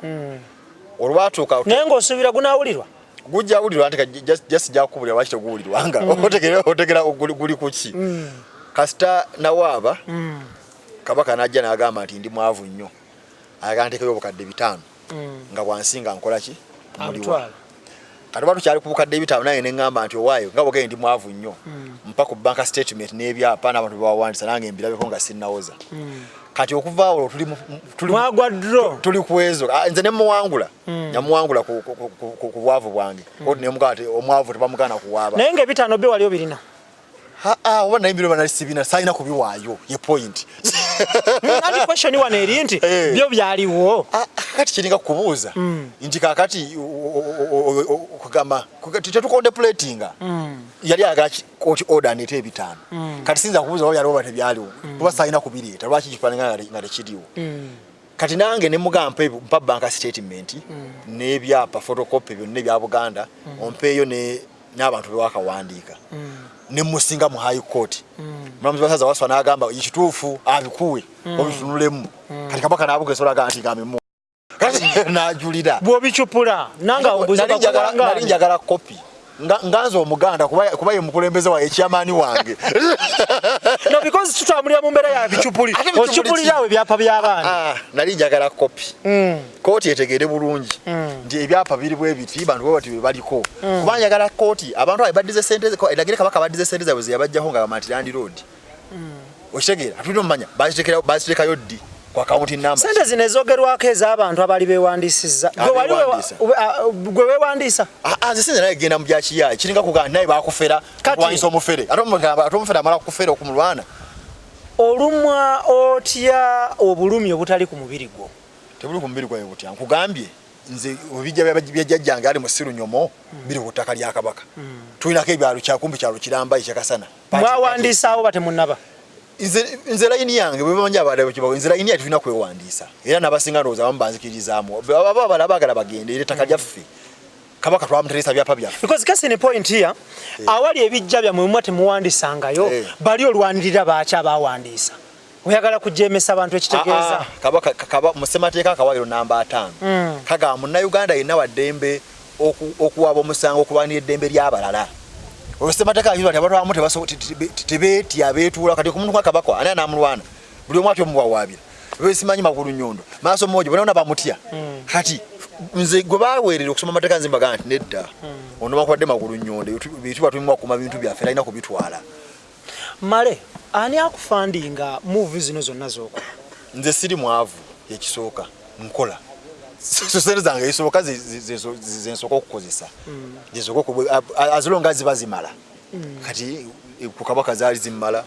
Olwatuuka naye ng'osuubira gunaawulirwa? Gujja wulirwa nti just jakubulira lwaki teguwulirwanga. Otegera guli kuki. Kasita nawaaba Kabaka n'ajja n'agamba nti ndi mwavu nnyo. Ayagala nteekayo obukadde 5 nga bwansinga nkola ki? Muliwa. Kati batu kyali ku bukadde 5 naye ne ngamba nti owaayo nga bwogere ndi mwavu nnyo. Mpa ku bank statement n'ebyapa n'abantu bawandisa nange mbirabeko nga sinnawoza. Kati okuva awo tuli kuwezo nze ne muwangula nyamuwangula ku bwavu bwange kodi ne mugate omwavu tebamugana kuwaaba naye nga 5 byo wali obirina oba naye mbiro banalisibina sayina kubiwaayo ye point nati question wana eri nti byo byaliwo kati kiringa kubuuza nti kakati okugamba tetukontemplatinga yali agala court order nete 5 kati sinza kubuuza oba yaliwo batebyaliwo kuba sayina kubireeta lwaki kifaananga nga tekiriwo kati nange ne mugampa mpa bank statement n'ebyapa photocopy byonna ebya Buganda ompeeyo n'abantu bewakawandiika ne musinga mu high court mulamuzi basaza waswa n'agamba ekituufu abikuwe obitunulemu kati Kabaka n'abugesola ganti gamemu kati n'ajulira bw'obikyupula nanga obuuza nali njagala copy nganza omuganda kuba ye mukulembeze wa ekyamaani wange no because tutambulira mu mbeera ya bikyupuli okyupulirawe ebyapa by'abaana nali njagala copy kooti etegere bulungi nti ebyapa biri bwe biti bantu bwe bati baliko kuba njagala kooti abantu abaddize sente edagire Kabaka abaddize sente zaabwe zeyabajjaho nga bamantirandi road okitegera atulina omumanya baziteekayo ddi kwa county number sente zino ezogerwako ez'abantu abali bewandiisizza gwe wewandiisa nze sinze naye genda mu byakiyayi kiringa kugamba naye bakufera kuwandiisa omufere ate omufere amala kufera okumulwana olumwa otya obulumi obutali ku mubiri gwo tebuli ku mubiri gwawe butya nkugambye nze obijja byajjange ali mu Sirunyomo biri ku ttaka lya Kabaka tulinako ebyalo kyakumbi kyalo kiramba ekyakasana mwawandiisaawo batemunnaba nze line yange bwe bamanya abadde bakibawo nze line yatulina kwewandiisa era n'abasinga ndowooza bambanzikirizaamu ababala bagala bagende era ettaka lyaffe Kabaka twamuteresa byapa byaffe because kasi ne point here awali ebijja bya mwe temuwandisangayo bali olwanirira baacha abawandiisa oyagala kujemesa abantu ekitegeeza Kabaka musemateeka akawaliro namba 5 kaga munnayuganda yenna waddembe okuwaba omusango okubanira eddembe ly'abalala Osemateeka ayibali abantu abamu tebeetya abeetuula kati ku muntu kwa Kabaka ani anamulwana buli omu atyo muwawaabira besimanyi magulu nnyondo maaso mmoja bonna bamutya kati nze gwe baweerera okusoma amateeka nze mbaga nti nedda ono bakwadde magulu nnyondo bitubwa tulimu okuma bintu byaffe alina kubitwala male ani akufandinga movie zino zonna z'okola nze siri mwavu ekisooka nkola sente zange esooka zensooka okukozesa azilonga ziba zimala kati ku Kabaka zaali zimmala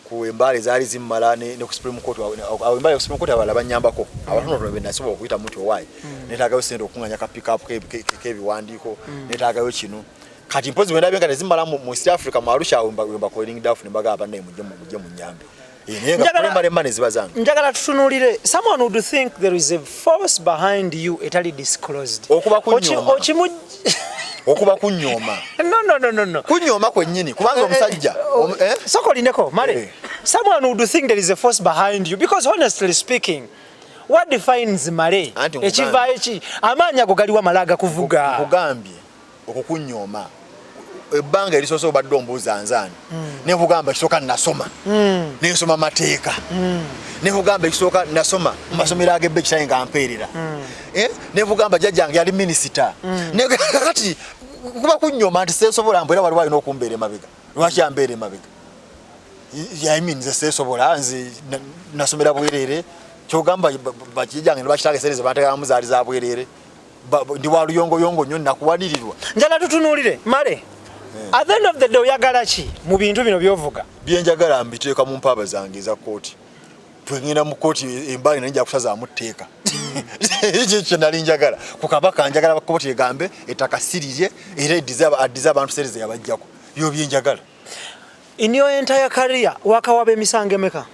ku Embale zaali zimmala ne ku Supreme Court Embale ku Supreme Court abala banyambako abatono benasobola okuyita muti owayi neetaagayo sente okunganya ka pick up k'ebiwandiiko neetaagayo kino kati mpozi bwe ndabye nga tezimmala mu East Africa mu Arusha wemba calling down ne baga abannaye mujje mu nyambe njagala tutunuulire someone would think there is a force behind you etali disclosed okuba kunyooma no kunyooma kwennyini kubanga omusajja sokolineko male someone would think there is a force behind you because honestly speaking what defines male ekiva eki amaanyi ago galiwa male agakuvuga kugambye okukunyooma ebbanga erisoose obadde ombuuza nzaani ne kugamba ekisooka nasoma ne nsoma mateeka ne kugamba ekisooka nasoma mu masomero ag'ebbe ekitayi nga mpeerera ne kugamba jjajjange yali minisita ne kakati kuba kunyooma nti seesobola mbwera waliwo alina okumbeera emabega lwaki ambeera emabega nze seesobola nze nasomera bwereere kyogamba bajjajjange ne bakitange sente ze banteekamu zaali za bwereere ndi wa luyongoyongo nnyo nakuwanirirwa njala tutunuulire male at the end of the day oyagala ki mu bintu bino byovuga byenjagala mbiteeka mu mpaaba zange eza kooti twengenda mu kooti Embale nanjja kusazaamu tteeka ekyo nali njagala ku Kabaka njagala kooti egambe ettaka sirirye era addize abantu sente ze yabajjako byo byenjagala in your entire career wakawaba emisango emeka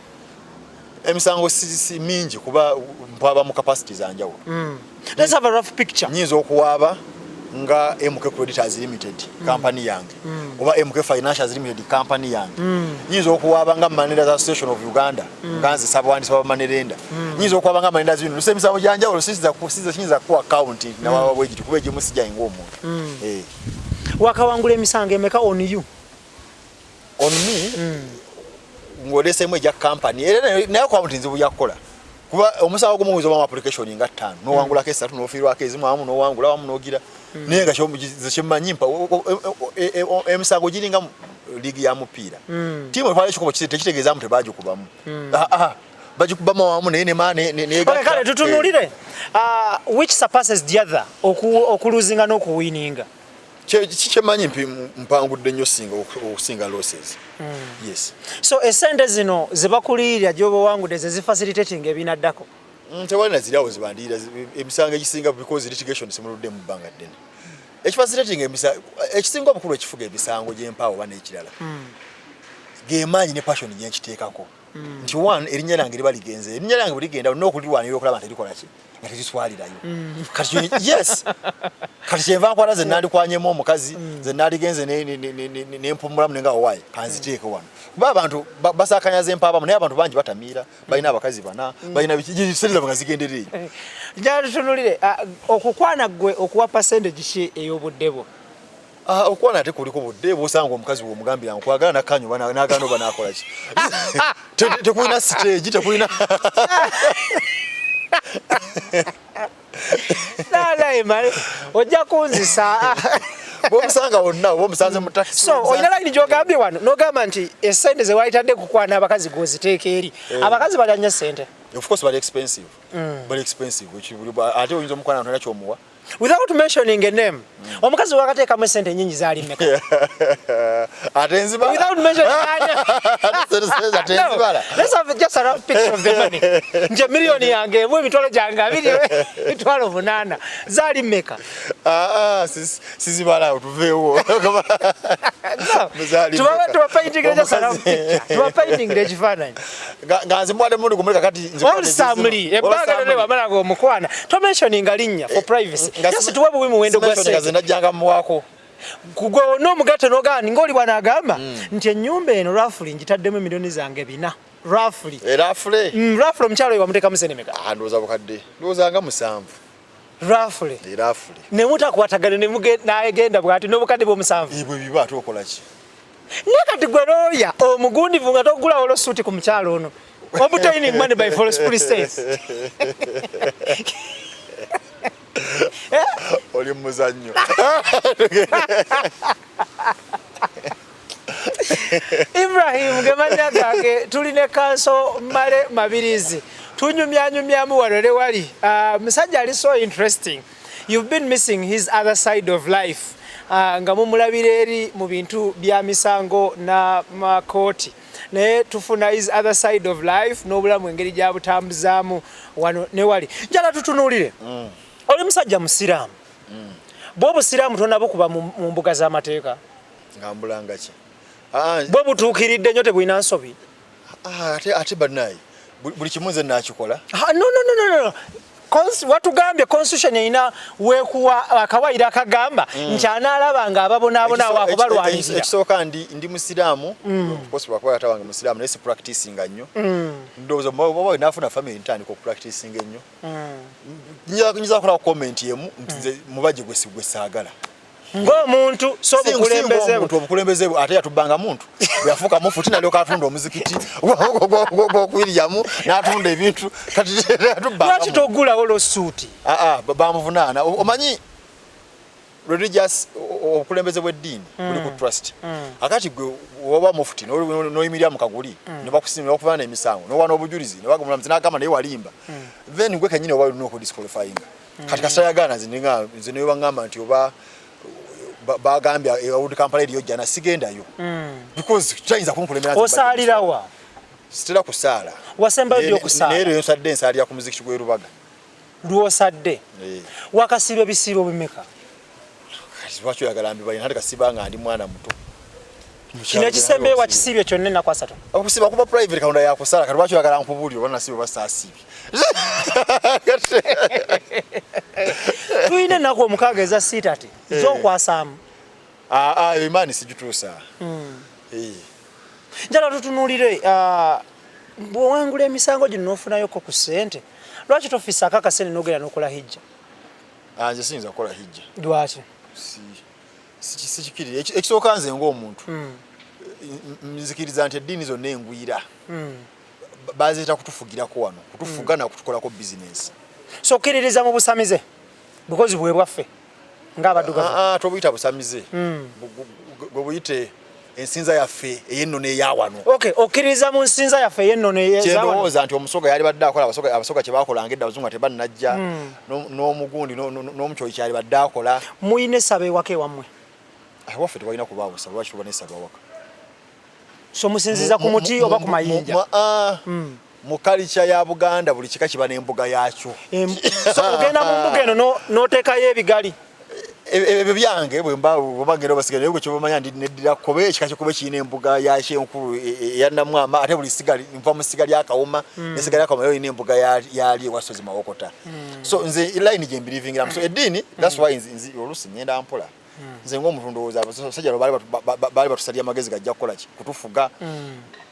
emisango si mingi kuba mpaba mu capacity zanjawulo let's have a rough picture nyinza okuwaaba nga MK Creditors Limited company yange oba MK Financials Limited company yange nyinza okuwaaba nga Managers Association of Uganda nganze sabawandi sabamanelenda nyinza okuwaaba nga managers union lusemisango janjawulo siza ku account na wabwejiti kubeje musija ng'omuntu wakawangula emisango emeka on you on me ngolesemu ejja company era nayo account nzibu yakola kuba omusawo gumuwizo mu application nga 5 no wangula ke 3 no fiirwa ke zimu amu no wangula wamu nogira nenga kyemmanyi mpa emisango giringa ligi ya mupiira timu efale kikuba tekitegeeza mu tebaji kubamu bajikubamu wamu ne kale tutunuulire which surpasses the other okuluzinga n'okuwininga kyemmanyi mpangudde nnyo okusinga losses yes so esente zino zebakulirira gyoba owangudde ze zifacilitating ebinaddako tewali nazirawo zibandirira emisango egisinga because litigation simuludde mu bbanga ddene ekifacilitating ekisinga obukulu ekifuga emisango gy'empaawo oba n'ekirala gemaanyi ne passion gyenkiteekako nti one erinnya lyange liba ligenze erinnya lyange bwe ligenda olina okulirwanira okulaba nti erikola ki nga teriswalirayo kati yes kati kyenva nkwata ze nandikwanyemu omukazi ze naligenze nempumulamu nenga owaayi kanziteeke wano kuba abantu basakanyaza empaabamu naye abantu bangi batamiira balina abakazi bana balina bikisereza nga zigendereyo njala tutunulire okukwana gwe okuwa percentage ki ey'obuddebo okwana ate kuliko budde bwosanga omukazi w'omugambira nkwagala nakanyo nagano banakola ki tekulina stage tekulina male ojja kunzisa bomusanga wonna bomusanze mu taxi so oyina line gyogambye wano nogamba nti esente ze wayitadde kukwana abakazi goziteeka eri abakazi balya nnyo sente of course bali expensive ate oyinza omukwana ntola kyomuwa Without mentioning a name. Omukazi wakateekamu sente nyingi zaali mmeka? Ate nzibala. Without mentioning ate nzibala. Let's have just a rough picture of the money. Nje milioni yange emu emitwalo gyange abiri emitwalo 8 zaali mmeka? Sizibala tuveewo. Tuba painting just a rough picture. Tuba painting ekifaananyi. Nga nzimwadde mulundi kumuleka kati Samli ebbanga lyo wamala ng'omukwana. To mentioning alinnya for privacy. Just tuwe buwi muwendo gwa sente. Najjanga muwako. Kugwe n'omugatte n'ogaani ng'oli bwana agamba nti ennyumba eno roughly ngitaddemu milioni zange 4. Roughly. Roughly omukyalo oyo bamuteekamu sente meka? Ndowooza bukadde. Ndowooza nga 7. Roughly. Ne mutakwatagana ne n'agenda bw'ati n'obukadde bw'omusanvu. Ibwe biba ate okola ki? Ne kati gwe looya omugundivu nga togulawo losuuti ku mukyalo ono. Obtaining money by false pretense. Oli muzannyo. Ibrahim gemanya gange tulina kanso male mabirizi. Tunyumyanyumyamu walole wali. Musajja ali so interesting. You've been missing his other side of life. Nga mumulabira eri mu bintu bya misango na makooti. Ne tufuna his other side of life n'obulamu engeri gya butambuzaamu wano ne wali. Njala tutunuulire. Oli musajja musiraamu. Bwo busiraamu tonabo kuba mu mbuga z'amateeka. Ngambulanga ki? Bwo butuukiridde nnyo tebulina nsobi. Ate bannaye buli kimu nze nakikola. No. Watugambye constitution erina weekuwa akawaayiro akagamba nti anaalabanga ababonaabona awo balwanirira. Ekisooka ndi musiraamu, possible kuba ate wange musiraamu naye si practicinga nnyo. Ndowooza baba naafuna family ntandika okupracticinga ennyo. Nyiza kukola comment emu nti nze mubajje gwe saagala. Ng'omuntu so obukulembeze ate yatubbanga muntu yafuuka mufuti nalyoka atunda omuzikiti gw'okwiriyamu n'atunda ebintu kati yatubbanga. Lwaki togulawo losuuti? Bamuvunaana. Omanyi religious obukulembeze bw'eddiini buli ku trust. Akati gwe oba mufuti n'oyimirira mu kaguli ne bakusimira okuvaana emisango n'owa n'obujulizi ne bagamba nti n'agamba naye walimba, then gwe kennyini oba olina okudisqualifyinga. Kati kasitayagaana nze naye baŋŋamba nti oba bagambya Old Kampala eriyo jjana sigendayo because tayinza kunkulemera. Osaalira wa? Sitera kusaala. Wasembayo ddyo okusaala? Naye leero nsadde nsaalira ku muzikiti gw'e Rubaga. Lw'osadde? Wakasiiba ebisiibo bimeka? Lwaki oyagala mbibalina nate kasiiba nga ndi mwana muto. Kino ekisembeyo wakisiibye kyonna ennaku 3? Okusiiba kuba private kaunda ya kusaala kati lwaki oyagala nkubuulire oba nasiiba oba saasiibye. Tuyina ennaku 6 eza siitati z'okwasaamu. Imaani sigituusa. Njala tutunuulire bw'owangula emisango gino n'ofunayoko ku ssente, lwaki tofisa akakasente n'ogenda n'okola hijja? Nze siyinza kukola hijja. Lwaki? Sikikirire. Ekisooka nze ng'omuntu nzikiriza nti eddiini zonna engwira bazeeta kutufugirako wano, kutufuga na kutukolako bizinensi. So okkiririza mu busamize bukozi bwe bwaffe ng'abaddugavu? Tobuyita busamize, gwe buyite ensinza yaffe ey'ennono eya wano. Okkiririza mu nsinza yaffe ey'ennono eya wano. Kyendowooza nti omusoga yali badde akola abasoga kye baakolanga edda abazungu tebannajja, n'omugundi n'omukyoyi kyali badde akola. Muyina essaba ewaka ewammwe? Waffe tewalina kubaabusa, lwaki tuba n'essaba awaka? So musinziza ku muti oba ku mayinja? Mu kalica ya Buganda buli kika kiba n'embuga yaakyo. So ogenda mu mbuga eno n'oteekayo ebigali? Ebyo byange bwe ngenda obasiga naye bwe kyobamanya neddira kobe ekika kyo kobe kirina embuga yakyo enkulu eya Namwama, ate buli sigali nva mu siga lya Kawoma n'esiga lya Kawoma erina embuga yali ewasozi Mawokota. So nze line gye mbirivingiramu. So eddiini, that's why nze oluusi ngenda mpola. Nze ng'omuntu ndowooza abasajja baali batusalira amagezi gajja kukola ki kutufuga.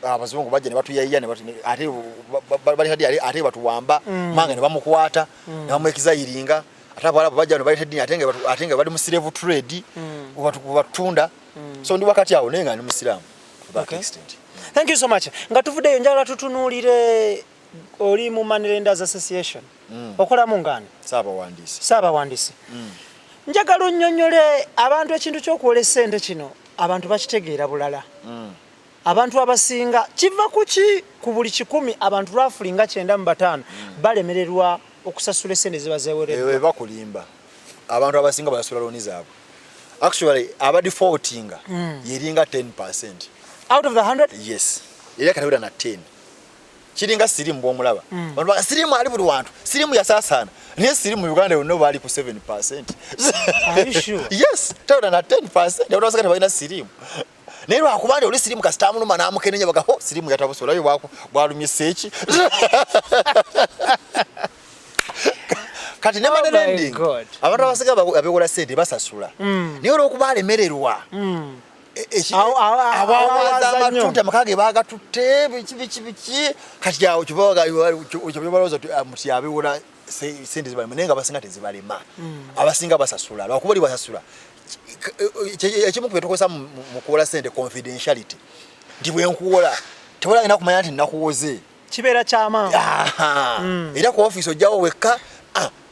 Abazungu bajja ne batuyaiya ate batuwamba manga ne bamukwata ne bamuekizayiringa. Ate abalabu bajja ne baleta eddiini ate nga bali mu slave trade batunda. So ndi wakati awo naye nga ndi musiraamu to that extent. Thank you so much. Nga tuvuddeyo njagala tutunuulire oli mu Moneylanders Association. Okolamu ngani? Saabawandiisi. Njagala onnyonnyole abantu ekintu ky'okuwola ssente kino abantu bakitegeera bulala. Abantu abasinga kiva ku ki ku buli 100 abantu rafulinga 95 balemererwa okusasula essente ziba zeewereddwa. Bakulimba. abantu abasinga basasula looni zaabwe. Actually aba defaultinga yeringa 10%. Out of the 100? Yes. Era katawira na 10. Kiringa sirimu bw'omulaba. Bantu ba sirimu ali buli wantu. Sirimu yasaasana. Naye sirimu mu Uganda yonna bali ku 7%. Are you sure? Yes, tawira na 10%. Abantu basaka balina sirimu. Naye lwakubanga oli sirimu kasita muluma n'amukenenya baga ho sirimu yatabusola yo bwalumye seeki. Kati ne money lending. Abantu abasaka abekola sente basasula. Naye olw'okuba alemererwa. Abawaza amatunda makage bagatutte biki kati yawo kibaga ukibaloza muti abewola sente zibalema nenga abasinga tezibalema abasinga basasula lwakubali basasula ekimu kubetokosa mu kuwola sente confidentiality ndi bwenkuwola tewala ina kumanya nti nakuwoze kibeera kyama era ku office ojjawo wekka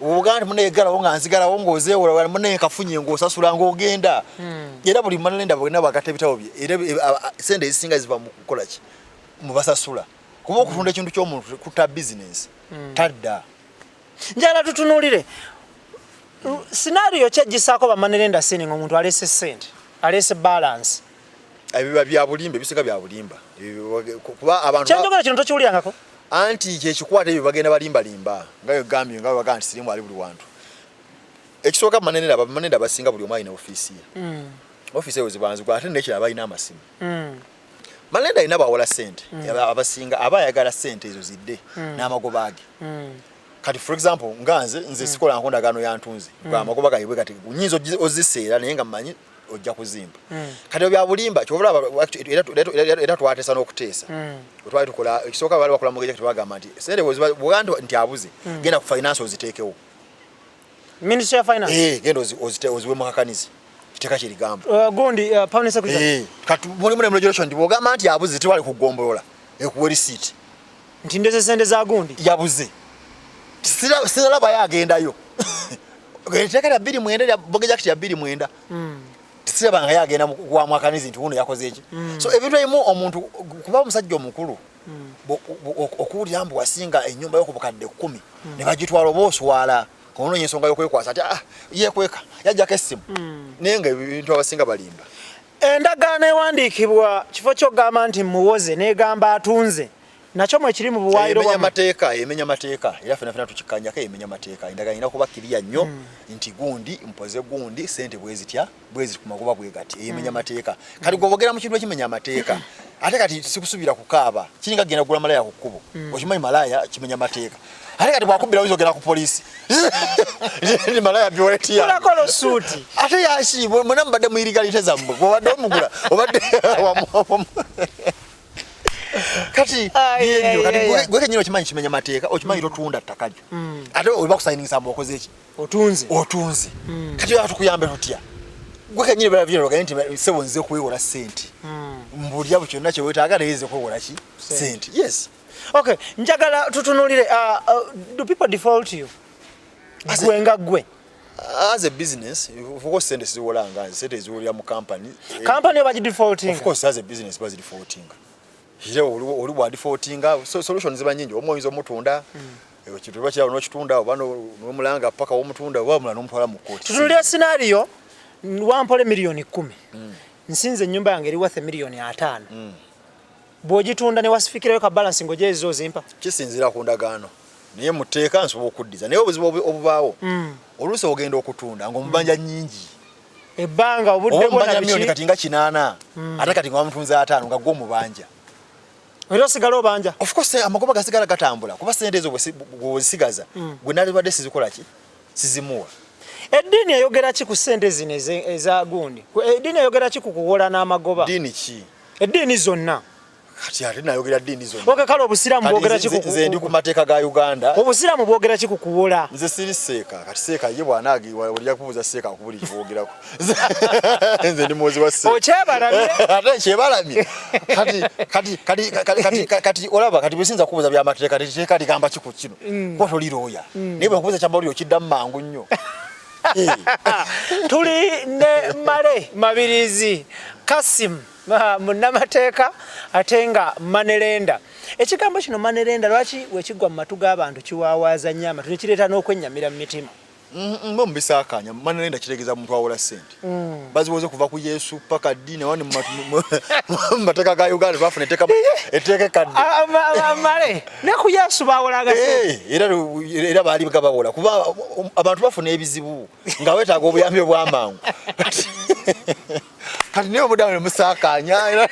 Uganda munegala wonga nzigala wongoze wala munne kafunye ngosasula ngogenda era buli manalenda bwena bakatebitawo bye era sende ezisinga ziva mu kukola ki mu basasula kuba okutunda ekintu ky'omuntu kuta business tadda njala tutunulire scenario kyejisako bamanalenda sininga omuntu alese sente alese balance abiba bya bulimba bisika bya bulimba kuba abantu kyendogera kino tokiwulirangako anti kyekikwata ebyo bagenda balimba ngayo gambye ngayo baganda sirimu ali buli wantu ekisooka manenera basinga buli omwalina ofiisi ye ofiisi eyo zibanzi ate nekirala balina amasimu manenera alina bawola sente abasinga aba ayagala sente ezo zidde n'amagoba age kati for example nze sikola nkondagano yantunze amagoba gayibwe kati nyinza oziseera naye nga mmanyi ojja kuzimba kati bya bulimba kyobula era twatesa n'okuteesa twali tukola ekisooka bali bakola mugeje tubagamba nti sente Buganda nti abuze genda ku finance oziteekewo Ministry of Finance genda oziwe mu kakanizi kiteka kirigamba gundi permanent secretary kati mulimu regulation nti bwogamba nti abuze tewali kugombolola ekuwa receipt nti ndeze sente za gundi yabuze siralaba yagendayo tekera 2 bogeja kiti ya 2 tisiraba nga yagenda kwa mwakanizi nti uno yakoze eki so ebintu ebimu omuntu kuba omusajja omukulu okuwulira mbu wasinga ennyumba y'okubukadde 10 ne bagitwala oba oswala kono ensonga y'okwekwasa ati yekweka yajjako essimu naye nga ebintu abasinga balimba endagaano ewandiikibwa kifo ky'ogamba nti muwoze n'egamba atunze nakyo mwe kiri mu buwaayiro emenya mateeka era fena tukikanyako emenya mateeka endagaano ina kuba kiriya nnyo nti gundi mpoze gundi sente bwezitya bweziti ku magoba bwe gati emenya mateeka kati gobogera mu kintu ekimenya amateeka ate kati sikusubira kukaaba kiringa genda gula malaya ku kkubo okimanyi malaya kimenya mateeka ate kati bwakubira wizo genda ku polisi ni malaya biwetiya kulakola suuti ate yashi mwana mbadde mu irigalite zammwe obadde omugula obadde kati yebyo kati gweke nyino kimanyi kimenya mateeka okimanyi totunda ttakajo ate oba kusayininga okoze eki otunze kati atukuyambe tutya gweke nyino bera bino nti sebo nze kuwewola sente mbulya bukyonna kye weetaaga naye nze kuwewola ki sente yes okay njagala tutunulire do people default you gwe as a business of course sente ziwolanga sente ziwolya mu company oba defaulting of course as a business was defaulting Hile oli bwa defaultinga solutions ziba nyingi omwoyizo omutunda ekintu bakira n'okitunda obano n'omulanga paka omutunda wamula n'omutwala mu koti tutulia scenario wampole milioni 10 nsinze nyumba yange eri worth milioni 5 bwogitunda ne wasifikirayo ka balance ngoje ezo zimpa kisinzira ku ndagaano niye muteeka nsobola okuddiza naye obuzibu obubaawo oluusi ogenda okutunda ng'omubanja nyingi ebbanga obudde bwonna milioni kati nga 8 ate kati nga wamutunze 5 nga gwo mubanja Wero sigala obanja. Of course amagoba gasigala gatambula kuba sente ezo bwesigaza gwe nali badde sizikola ki sizimuwa. Eddiini ayogera ki ku sente zino eza gundi? Eddiini ayogera ki ku kuwola n'amagoba? Ddiini ki? Eddiini zonna. Kati ate nayogera ddiini zonna. Oke kale obusiraamu bwogera ki ku nze ndi ku mateeka ga Uganda. Obusiraamu bwogera ki ku kuwola? Nze siri seeka kati seeka ye bwanaagi walija kubuuza seeka okubuli kibwogerako. Nze ndi muwozi wa seeka. Okyebalamye. Ate kyebalamye. Kati olaba kati bwesinza kubuuza by'amateeka teeka ligamba ki ku kino. Ko tolirooya. Naye bwe nkubuuza kyambali okiddamu mangu nnyo. Tuli ne Male Mabirizi Kasim munnamateeka atenga manelenda ekigambo kino manelenda lwaki wekigwa mu matu g'abantu kiwawaaza nnyo amatu nekireeta n'okwennyamira mu mitima mbisakanya mana nenda kitegeza muntu awola sente baziwoze kuva ku Yesu paka dini wani mateka ga Uganda bafune eteke kadde male ne ku Yesu bawolaga era bali bawola kuba abantu bafune ebizibu nga wetaaga obuyambi bw'amangu kati niyo mudawe musakanya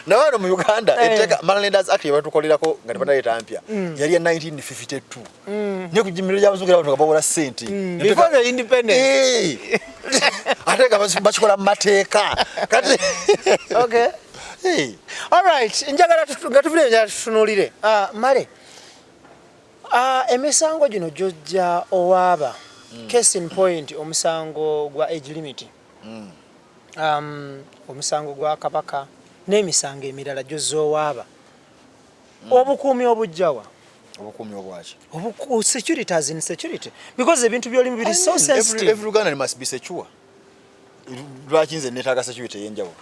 na wano mu Uganda eteka Malanders Act yabatukolirako nga tebanaita mpya yali ya 1952 ne kujimiro y'abazungu abantu bawola sente before the independence ateka bachikola mateeka kati okay all right njagala ngatuvire tunulire male emisango gino jojja owaba case in point omusango gwa age limit omusango gwa Kabaka n'emisango emirala jozowaba obukuumi obujjawa obukuumi obwachi security as in security because ebintu byoli biri so sensitive every Uganda must be secure lwakinze netaga security yenjawulo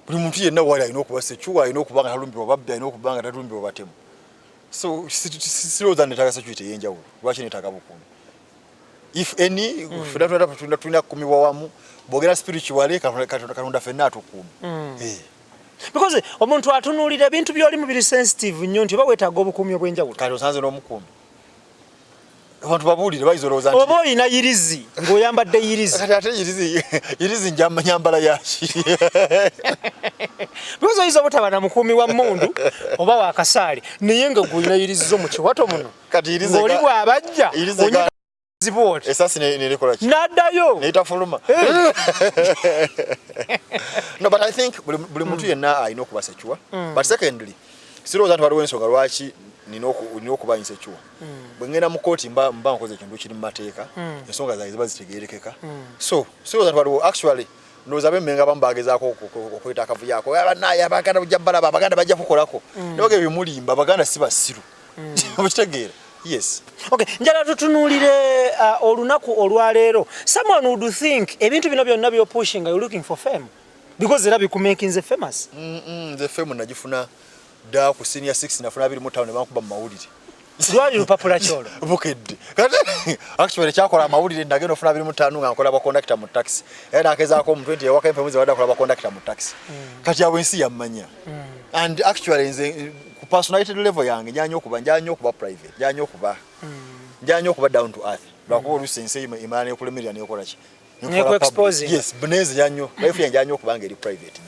buli muntu yenna wali alina okuba secure alina okubanga talumbibwa babbi alina okubanga talumbibwa batemu so siroza netaga security yenjawulo lwaki netaga bukuumi if any tuna kumiwa wamu bogera spiritually katonda fenna atukuumi because omuntu atunulira ebintu byoli mu biri sensitive nnyo nti bawetaaga obukuumi obwenjawulo kati osanze n'omukuumi abantu babulire bayizoloza nti oba oyina yirizi ng'oyambadde yirizi kati ate yirizi nyambala yaki because oyinza obutaba na mukuumi wa mmundu oba wa kasaali naye nga gwolina yirizi zo mu kiwato muno ng'oli bw'abajja zibote esasi nelikola ki naddayo netafuluma no but I think buli muntu yenna alina okuba secure but secondly siroza nti waliwo ensonga lwaki nina okuba insecure bwe ngenda mu kooti mba nkoze ekintu kiri mu mateeka ensonga zange ziba zitegeerekeka so siroza nti waliwo actually ndowooza bemmenga abamu bagezaako okweta akavuyo ako abanaye abaganda bujja balaba abaganda bajja kukolako nabaga ebimulimba abaganda si basiru okitegeera. Yes. Okay, njala tutunulire olunaku olwaleero. Someone would think ebintu bino byonna byo pushing are looking for fame because they be making the famous. The fame najifuna da ku senior 6 nafuna biri mu town bankuba mawulire. Lwali lupapula cholo. Bukedde. Kati actually kyakola mawulire ndagenda ofuna biri mu town nga nkola ba conductor mu taxi. Era akezaako mu 20 yawaka empemwize wada kola ba conductor mu taxi. Kati awensi yamanya. And actually nze personality level yange nyanyo okuba private nyanyo okuba down to earth lwako olusense imana yokulemerera nekola ki neko exposing yes buneze nyanyo life yange nyanyo okubanga eri private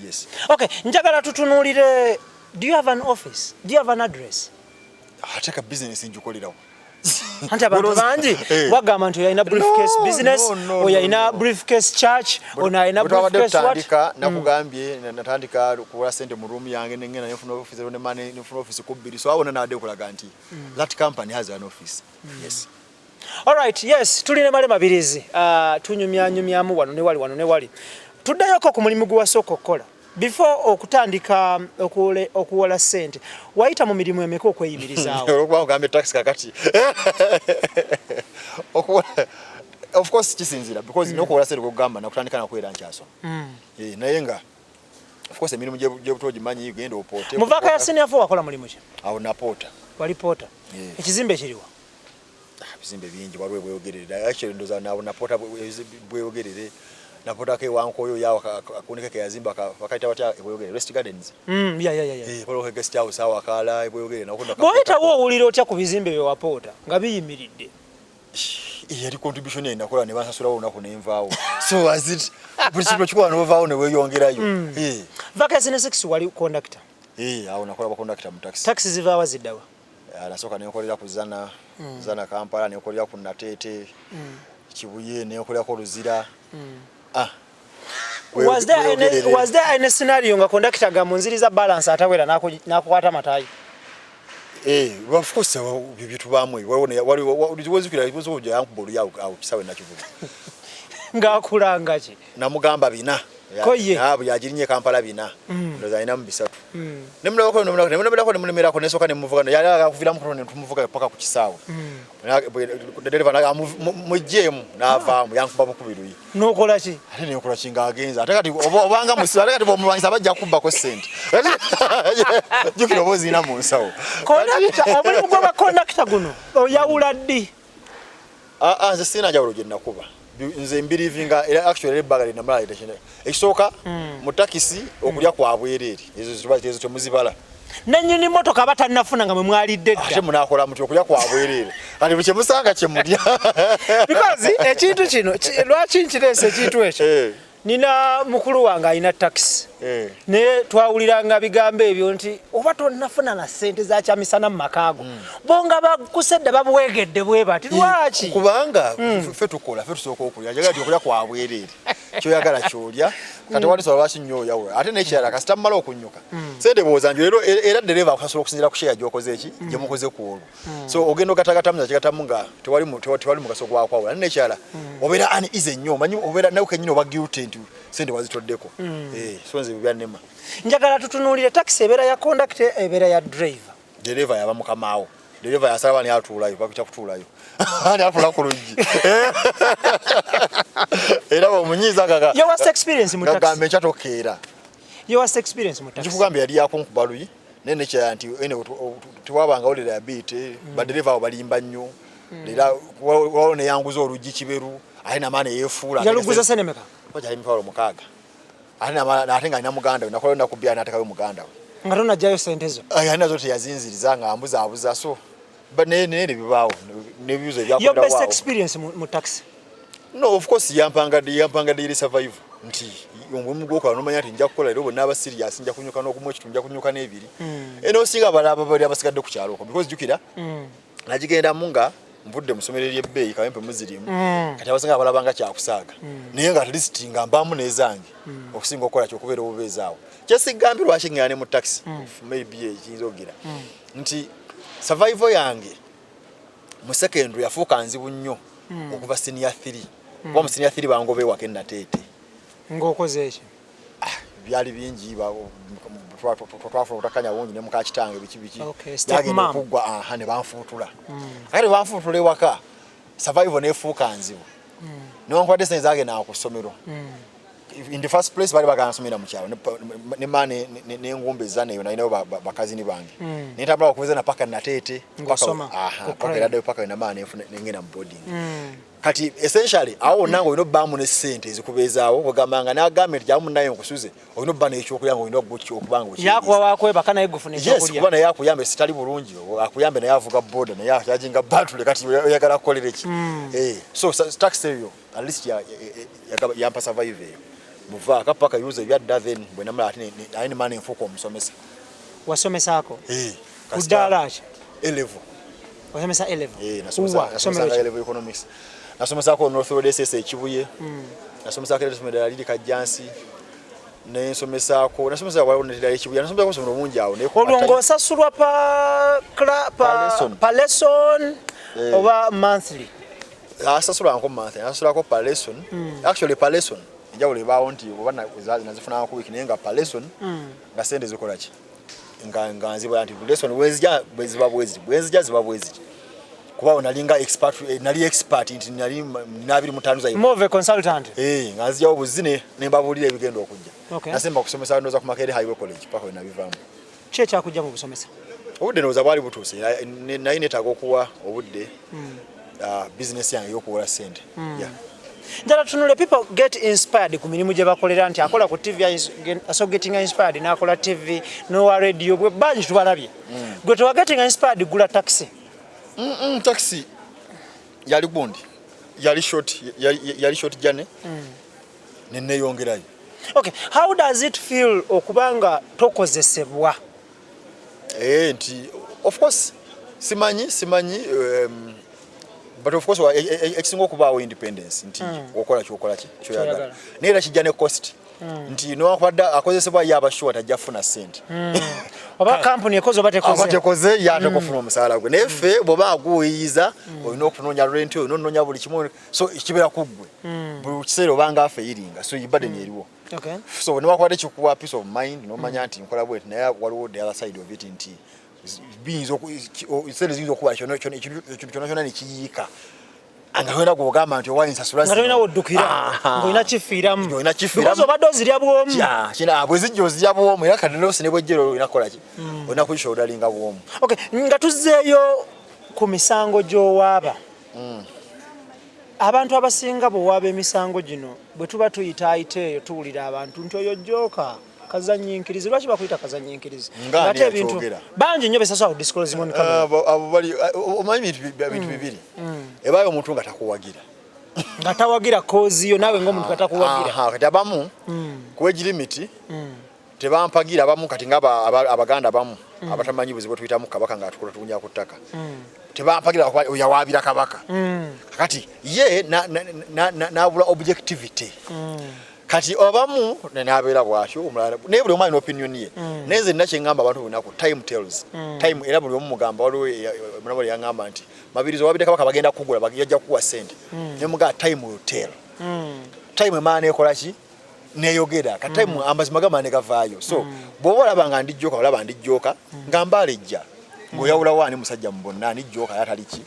yes. Okay, njagala tutunulire, do you have an office, do you have an address? Ateka business njukolirawo Hanta abantu bangi wagamba nti oyina briefcase business oyina briefcase church oyina briefcase what nakugambye natandika kukola sente mu room yange nengena nefuna office ne mane nefuna office ku biri so abona nade kulaga nti that company has an office. Yes. All right, yes, tuline male mabirizi tunyumyanyu wano ne wali tuddayoko ku mulimu gwa soko kola before okutandika okuwola sente wayita mu mirimu emeka okweyimirizaawo olwokuba ngambe tax kakati of course kisinzira because nokuwola sente kugamba nakutandika nakwera nkyaso naye nga of course emirimu gyebutoji manyi genda opote muvaka ya senior fo wakola mulimu ki awo napota wali pota ekizimbe kiriwa bizimbe bingi waliwo bweyogerere actually ndoza nawo napota bweyogerere napota ke wankoyo yawo akunike ke yazimba wakaita wata bweyogerere rest gardens polo ke guest house awo akala bweyogerere nakunda boita wo uliro otya ku bizimbe bye wapota nga biyimiridde yali contribution ena kola ne basasula wona ko nenvaawo so as it buli kintu kikuba novaawo ne weyongerayo vacation 6 wali conductor awo nakola ba conductor mu taxi taxi zivaawa ziddawa nasoka nekolera ku zana Kampala nekolera ku Natete Kibuye nekolera ko Luzira. Was there any scenario nga conductor ga munziriza balance atawera nakukwata matayi? Of course bibitu bamwe wali wazikira ipozo kujja yankubulu yawo kisawe nakivuga ngakulanga ki namugamba bina koye abo yajirinye Kampala bina ndoza ina mu bisatu nemulako nesoka nemuvugano yali akuvira mu ne tumuvuga paka ku kisawe dereva naga mujjemu navaamu yankuba bukubiruyi nokola ki ate nekola kinga agenza ate kati obanga musira ate kati bomulwanyisa bajja kubba ko sente jukiro bozina mu nsawo conductor omulimu gwa conductor guno oyawula ddi nze sina njawulo gye nakuba nze mbirivinga era actually ebbaga namala itashine ekisooka mu takisi okulya kwa bwereere ezo temuzibala nannyini motoka batanafuna nga mwe mwalidde dda ate munakola muti okulya kwa bwereere kati bwe kyemusanga kyemulya because ekintu kino lwaki nkireese ekintu ekyo nina mukulu wange alina taxi naye twawuliranga bigambo ebyo nti oba tonnafuna na ssente za kyamisana mu makaago bonga bakusedde babuwegedde bwe bati lwaki kubanga ffe tukola ffe tusooka okulya njagala ti okulya kwa bwereere kyoyagala kyolya kati wali soba lwaki nnyo oyawula ate n'ekirala kasita mumala okunyuka ssente booza nju leero era dereva akusasula okusinziira ku sheya gy'okoze eki gye mukoze ku olwo so ogenda ogatagatamu nakigatamu nga tewali mugaso gwakwawula n'ekirala obeera ani ize nnyo omanyi obeera nawe kennyini oba guilty nti ssente wazitoddeko so nze byannema njagala tutunuulire taxi ebeera ya conductor ebeera ya driver dereva yaba mukamaawo dereva yasala bani atuulayo bakutya kutuulayo ani atula ku luggi era omunyiiza gaga your worst experience mu taxi gagambe ekyatokeera your worst experience mu taxi kikugambye yali yakunkuba luyi naye nekyaya nti ene tewabanga diabetes badereva abo balimba nnyo era waliwo neyanguza oluggi kiberu ate namaana yeefuula yaluguza senemeka jali mitwalo mukaaga ate ate nga alina muganda we nakola nakubya n'atekayo muganda we nga tonajjayo ssente zo alinazo teyazinziriza nga ambuzaabuza so naye nebibaawo nebibuzo your best experience mu taxi no of course yampanga daily survive nti omulimu gwokola nomanya nti nja kukola era bonna aba serious nja kunyuka n'okumu ekitundu nja kunyuka n'ebiri era osinga abalaba bali abasigadde ku kyalo okwo because jukira nagigendamu nga mvudde musomero ly'ebbeeyi kawempe muzirimu kati abasinga abalabanga kyakusaaga naye nga at least nga mbaamu n'ezange okusinga okukola kyokubeera obubeezaawo kyesigambye lwaki ngane mu taxi maybe ekiyinza okugira nti survival yange mu secondary yafuuka nzibu nnyo okuva senior 3 kuba mu senior 3 bangobe wake nateete ng'okoze ekyo byali bingi twafuna obutakanya bungi ne muka kitange biki yagenda okuggwa ne banfuutula ate banfuutula ewaka survival neefuuka nzibu newankubadde sente zagenda ku ssomero in the first place bali bagansomera mu kyalo ne maane n'engumbe zanayo nalinayo bakazini bange nentambula okuweza na paka nateete paka eraddayo paka na maane nengenda mu boarding kati essentially awo nange olina obbaamu ne ssente ezikubeezaawo ogambanga n'agambye nti jamunayo nkusuze olina obba n'ekyokulya nga olina okubanga yakuwa wakwebaka naye gufuna ekyokulya kuba naye akuyambe sitali bulungi akuyambe naye avuga boda naye akyajinga batule kati oyagala kukolera eki so taxi eyo at least yampa survive eyo muvaaka paka yuza ebyadda then bwe namala ate ayine maana enfuuka omusomesa wasomesaako ku ddaala ki A-level wasomesa A-level nasomesa A-level economics nasomesako North Road SS ekibuye nasomesako era liri kajjansi nasomesa waliwo netera ekibuye nasomesa kusomero mungi awo olwo osasulwa pa lesson oba monthly asasulwa nko monthly nasulako pa lesson actually pa lesson njawulo ebaawo nti oba nazifunanga ku wiki naye nga pa lesson nga sente zikola ki nga nzibola nti lesson bwezija ziba bweziti kuba nali expert nti nali 25 more of a consultant nga nzijawo buzine nembabuulira ebigenda okujja nasemba kusomesa ndoza ku Makerere Highway College paka we nabivaamu ki ekyakujja mu busomesa obudde ndowooza bwali butuuse naye neetaaga okuwa obudde business yange y'okuwola ssente njala tunule people get inspired ku mirimu gye bakolera nti akola ku TV so getting inspired n'akola TV nowa radio bwe bangi tubalabye gwe towa getting inspired gula taxi taxi yali gundi yali short jane neneyongerayo okay how does it feel okubanga tokozesebwa nti of course simanyi but of course ekisinga okubaawo independence nti okola kyokola kyoyagala naye era kijja ne cost nti nowakubadde akozesebwa yabashuwa tajja kufuna ssente oba kampuni ekoze oba tekoze yatekufuna omusaala gwe naye ffe bw'oba aguweeyiza olina okunoonya rent olina onoonya buli kimu so kibeera ku ggwe buli kiseera obanga afeyiringa so ibadeni eriwo so newakubadde kikuwa peace of mind nomanya nti nkola bweti naye waliwo the other side of it nti sente ziyinza okuba ekintu kyona nekiyiika nga tolina gwogamba nti owayinsasula nga tolina woddukira ng'olina kifiiramu because obadde ozirya bwomu bwe zijja ozirya bwomu era kati nosi ne bwejjero olina kukola ki olina kukishodalinga bwomu nga tuzzeeyo ku misango gy'owaaba abantu abasinga bwe emisango gino bwe tuba tuyita eyo tuwulira abantu nti oyo jjoka kazanyinkirizi lwaki bakuyita kazanyinkirizi ngate ebintu bangi nnyo besaswa disclose mu kamera abo bali omanyi bintu bibiri ebayo omuntu nga takuwagira nga tawagira kozi yo nawe ng'omuntu katakuwagira kati abamu ku agelimit tebampagira abamu kati nga abaganda abamu abatamanyi buzibu tuyitamu kabaka nga atukula tunya ku ttaka tebampagira oyawabira kabaka kati ye nabula objectivity kati abamu n'abeera bwatyo omulala naye buli omu alina opinion ye naye nze nakye ngamba abantu bonaku time tells time era buli omu mugamba waliwo munabali yaŋŋamba nti mabirizo wabidde kabaka bagenda kugula yajja kukuwa ssente ne mugaa time will tell time emaana ekola ki neyogera kati time amazima gamaana gavaayo so bw'oba olaba nga ndijjoka olaba ndijjoka nga mbaalejja ng'oyawula waani musajja mu bonna ani jjoka atali ki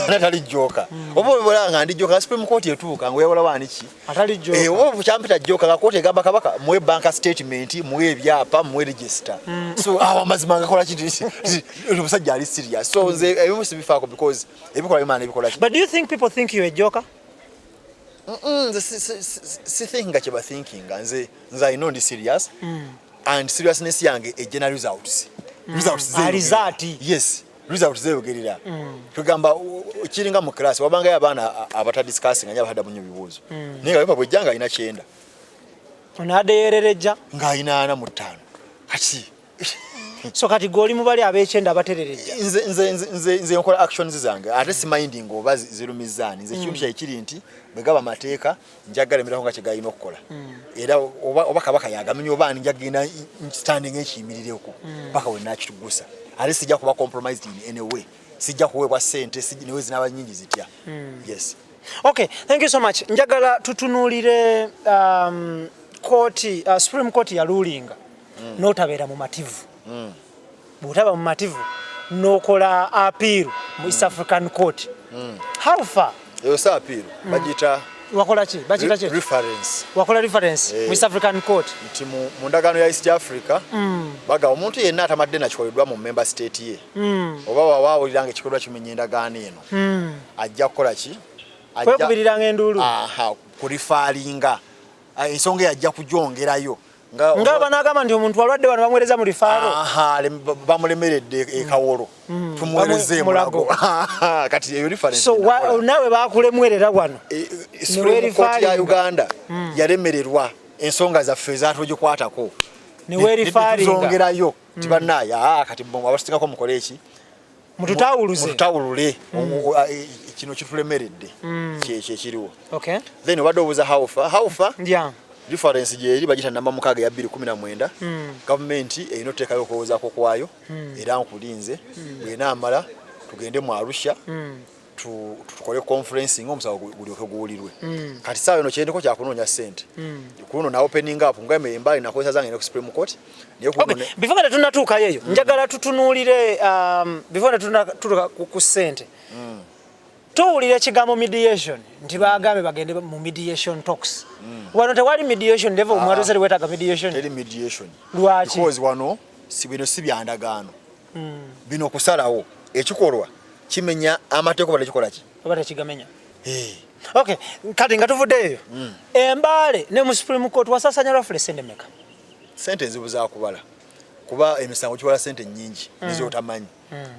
atali jjoka oba olaba nga ndijjoka Supreme Court etuuka ng'oyawula waani ki atali jjoka oba kyampita jjoka nga kooti egamba kabaka muwe bank statement muwe ebyapa muwe register so awo amazima ngakola ki omusajja ali serious so nze ebimu sibifaako because ebikola bimaana ebikola ki. But do you think people think you a joker? Si thinking kye bathinkinga nze I know ndi serious and seriousness yange ejena results yes results zeyogerera tugamba kiringa mu class wabanga abaana abata discussing anya bahada bunyo bibuzo naye nga bwe janga ina kyenda onadeerereja nga ina 45 kati so kati goli mubali abekyenda abaterereja nze nkola actions zange ate si minding oba zirumizani nze kintu kya kiri nti begaba mateeka njagala emiraho nga kigayina okukola era oba kabaka yagamenya oba njagina standing ekiyimirireko paka we nakitugusa ate sijja kuba compromised in any way sijja kuweebwa ssente newe zinaba nyingi zitya yes. Okay, thank you so much. Njagala tutunuulire Supreme Court ya ruling notabeera mu mativu bw'otaba mu mativu n'okola appeal mu East African Court how far eyo sa appeal bagita wakola ki bagita ki reference wakola reference mu East African Court nti mu ndagaano ya East Africa baga omuntu yenna atamadde nakikoleddwa mu member state ye oba waawuliranga ekikolwa kimenye endagaano eno ajja kukola ki kwekubiriranga enduulu kurifalinga ensonga yajja kugyongerayo ngaba nagamba nti omuntu alwadde wano bamwereza mu rifaalo bamulemeredde ekawolo tumuwereze mulago kati eyo reference so nawe bakulemwerera wano Supreme Court ya Uganda yalemererwa ensonga zaffe ezatugikwatako nezongerayo tibanaaya kati abasitikako mukole eki mututawulule kino kitulemeredde kyekiriwo then obadde obuuza haufa reference jeri bagita namba mukaga ya 2019 government erina oteekayo okuwozaako kwayo era nkulinze bwena amala tugende mu Arusha tukole conference ng'omusawo gulyoke guwulirwe kati saawa eno kyendeko kyakunoonya ssente kuno na opening up ngame embali nakozesa zange ne ku Supreme Court before that tunatuukayo eyo njagala tutunuulire before tunatuuka ku ssente tuwulira ekigambo mediation nti bagambe bagende mu mediation talks wano tewali mediation level mwarozeri wetaga mediation teri mediation lwaki because wano bino si byandagaano bino kusalawo ekikolwa kimenya amateeko bale kikola ki oba tekigamenya okay kati nga tuvuddeyo embaale ne mu Supreme Court wasasanya lwafule sente meka sente zibuza kubala kuba emisango kiwala sente nyingi nizo otamanyi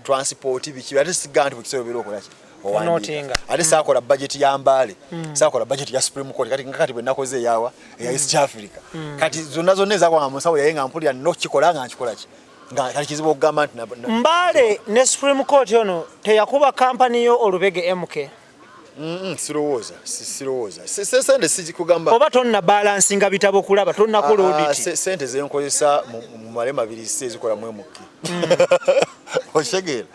transport biki ate siganti bukisero biro okola ki ate saakola budget ya Mbale saakola budget ya Supreme Court kati bwe nakoze yawa ya East Africa kati zonna ezakwanga musawo yayenga mpulira nokikola nga nkikola ki nga kali kizibu okugamba nti Mbale ne Supreme Court ono teyakuba company yo olubege MK sirowooza sente sikugamba oba tonna balance nga bitabo kulaba tonna kola audit sente zenkozesa mu malema 2 ezikola mu MK oshegera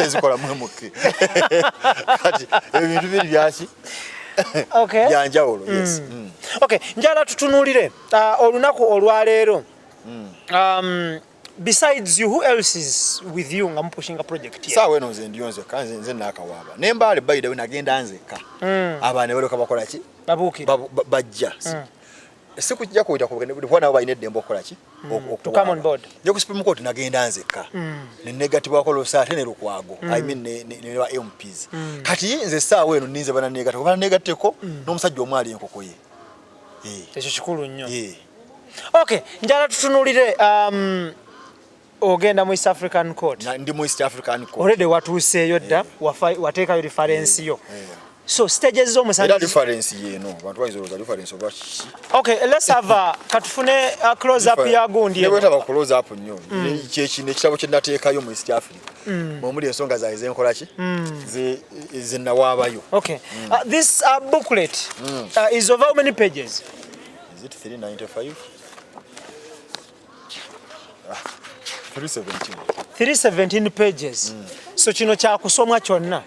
zikola mu MK kati ebintu biri byaki okay byanjawulo yes okay njala tutunuulire olunaku olwaleero besides you, who else is with you nga pushing a project here? Sawa eno nze ndiyonze kanze nze nakawaba. Nembale bayida we nagenda nzeka. Abane baloka bakola ki? Babuki. Bajja. siku kijja kuita kubona bayine dembo kola ki to come on board nje ku Supreme Court nagenda nzeka ne negative akolo sate ne lukwago I mean ne wa MPs kati nze saawe eno ninze bana negative bana negative n'omusajja omwali enkoko ye ekyo kikulu nnyo okay njala tutunulire ogenda mu East African Court ndi mu East African Court already watuuseeyo dda wateekayo reference yo so stages zo musanze difference yeno bantu bayizo difference oba okay let's have katufune a close up ya gundi ne weta ba close up nnyo kyeki ne kitabo kye nateekayo mu East Africa muri ensonga za izenkola ki ze nawabayo okay this booklet is of how many pages is it 395 317 pages so kino kya kusomwa kyonna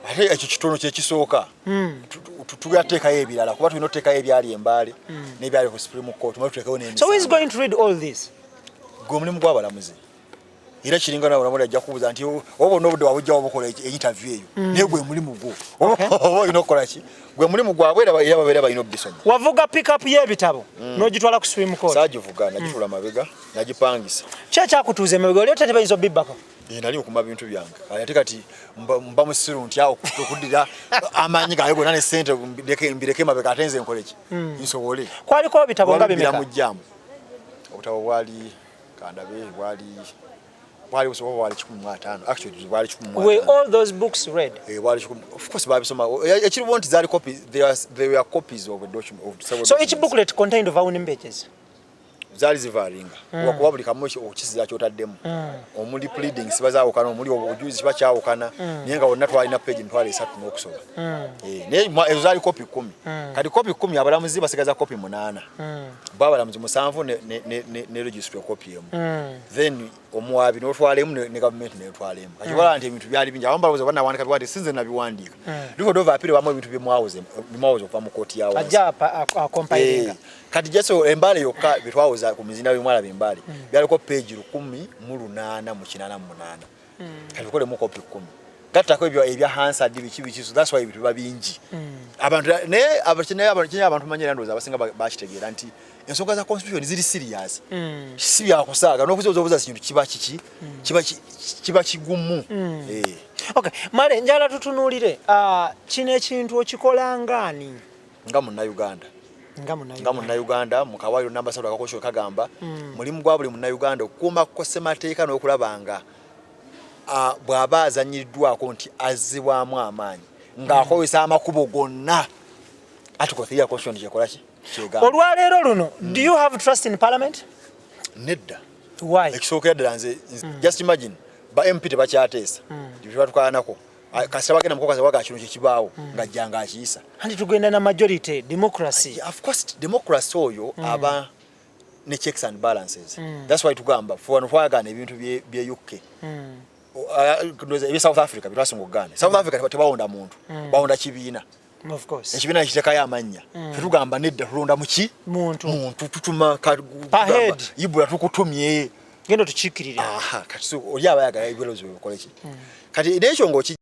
ate ekyo kitono kye kisooka tugateekayo ebirala kuba tulina oteekayo ebyali embaale n'ebyali ku Supreme Court tuteekayo n'emisango so who is going to read all this gwe mulimu gw'abalamuzi era kiringa n'abalamuzi ajja kubuuza nti oba n'obudde wabujjawo bukola interview eyo naye gwe mulimu gwo oba olina okukola ki gwe mulimu gwabwe era babeera balina obisoma wavuga pick up y'ebitabo n'ogitwala ku Supreme Court saagivuga nagitula mabega nagipangisa kyakyakutuuza emabega oli ote tebayinza obibbako nali okuma bintu byange ate kati mba musiru ntya okuddira amaanyi gange gonna ne ssente mbireke mabega ate nze nkole ki nsobole kwaliko bitabo nga bimeka mujjamu obutabo bwali kandabe bwali busobola bwali 15 actually bwali 15 were all those books read bwali of course babisoma ekiriwo nti zali copies there were copies of a document of several so each booklet contained of how many pages zali zivalinga wakuba buli kamu okisiza kyotaddemu omuli pleading sibazaawukana omuli obujuzi kibakyawukana naye nga wonna twalina page ntwala 3 n'okusoma naye ezo zali kopi 10 kati kopi 10 abalamuzi basigaza kopi 8 babalamuzi 7 ne registry kopi emu then omuwabi n'otwalemu ne government n'etwalemu kati wala nti ebintu byali bingi abambalabuzi banawandika biwandika sinze nabiwandiika lihodova apire bamu ebintu bimwawoze okuva mu kooti yawo ajja compilinga kati jaso embale yokka bitwawoza ku mizinda bimwala bimbali byaliko page 18 mu 88 kati kole mu kopi 10 gattako ebya Hansard bikibikiso that's why bitu babingi abantu ne abantu manyira ndoza abasinga bakitegeera nti ensonga za constitution ziri serious si bya kusaaga n'okuzoza kintu kiba kigumu okay male njala tutunulire kino ekintu okikola ngani nga munnauganda mu kawairo namba 7 akakosho kagamba mulimu gwa buli munnauganda okuuma ko semateeka n'okulabanga bw'aba azanyiddwako nti azibwamu amaanyi ng'akozesa amakubo gonna atukothera constitution kyekola ki olwaleero luno do you have trust in parliament nedda why ekisookera ddala nze just imagine ba MP tebakyateesa ebyo batukaanako kasaba gena mukokazi waga kino kibaawo ngajjanga akiyisa andi tugenda na majority democracy of course democracy oyo aba ne checks and balances that's why tugamba for twagana ebintu bye UK ebya South Africa bitwasinga okugana South Africa tebawonda muntu bawonda kibiina of course ekibiina kitekayo amanya tetugamba nedda tulonda muki muntu tutuma ahead ibula tukutumye gendo tuchikirira kati so oli abayagala ibilozo bikole ki kati n'ekyo ngoki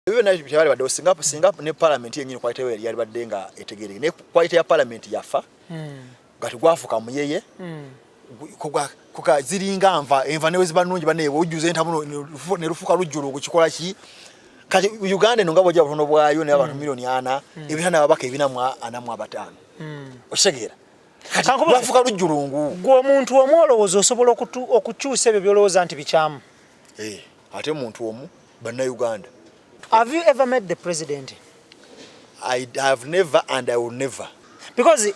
ebyo na byali badde singa ne parliament yenyini kwate we yali badde nga etegereke ne kwate ya parliament yafa gati gwafuka muyeye kuka ziringa enva ne weziba nungi baneebo ojuze entamu ne rufuka rujjulu kukikola ki kati Uganda no ngabo jabuno bwayo ne abantu milioni 4 ebihana babaka ebinamu 45 okitegeera kati gwafuka rujjulungu gwo omuntu omwolowooza osobola okukyusa ebyo byolowooza nti bikyamu ate omuntu omu banna Uganda. Have you ever met the president? I have never and I will never. Because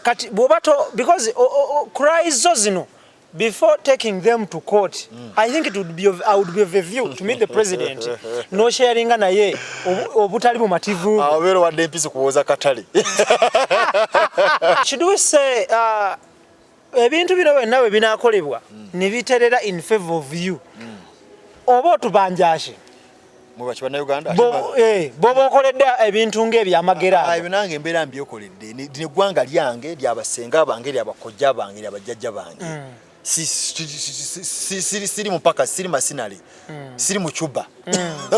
cries zozino before taking them to court, I think I would be of a view to meet the president. No sharing na ye obutali mu mativu. Awero wadde mpisi kuwoza katali. Should we say ebintu bino nawe binakolebwa ne biterera in favor of you. Obo tubanjashe. Mubachi bana Uganda. Bobo koledde ebintu ng'ebyamagera. Ayo nange mbeera mbyokoledde. Ne gwanga lyange lyabasenga bange lyabakojja bange lyabajjajja bange. Siri mupaka siri masinale. Siri mu Cuba.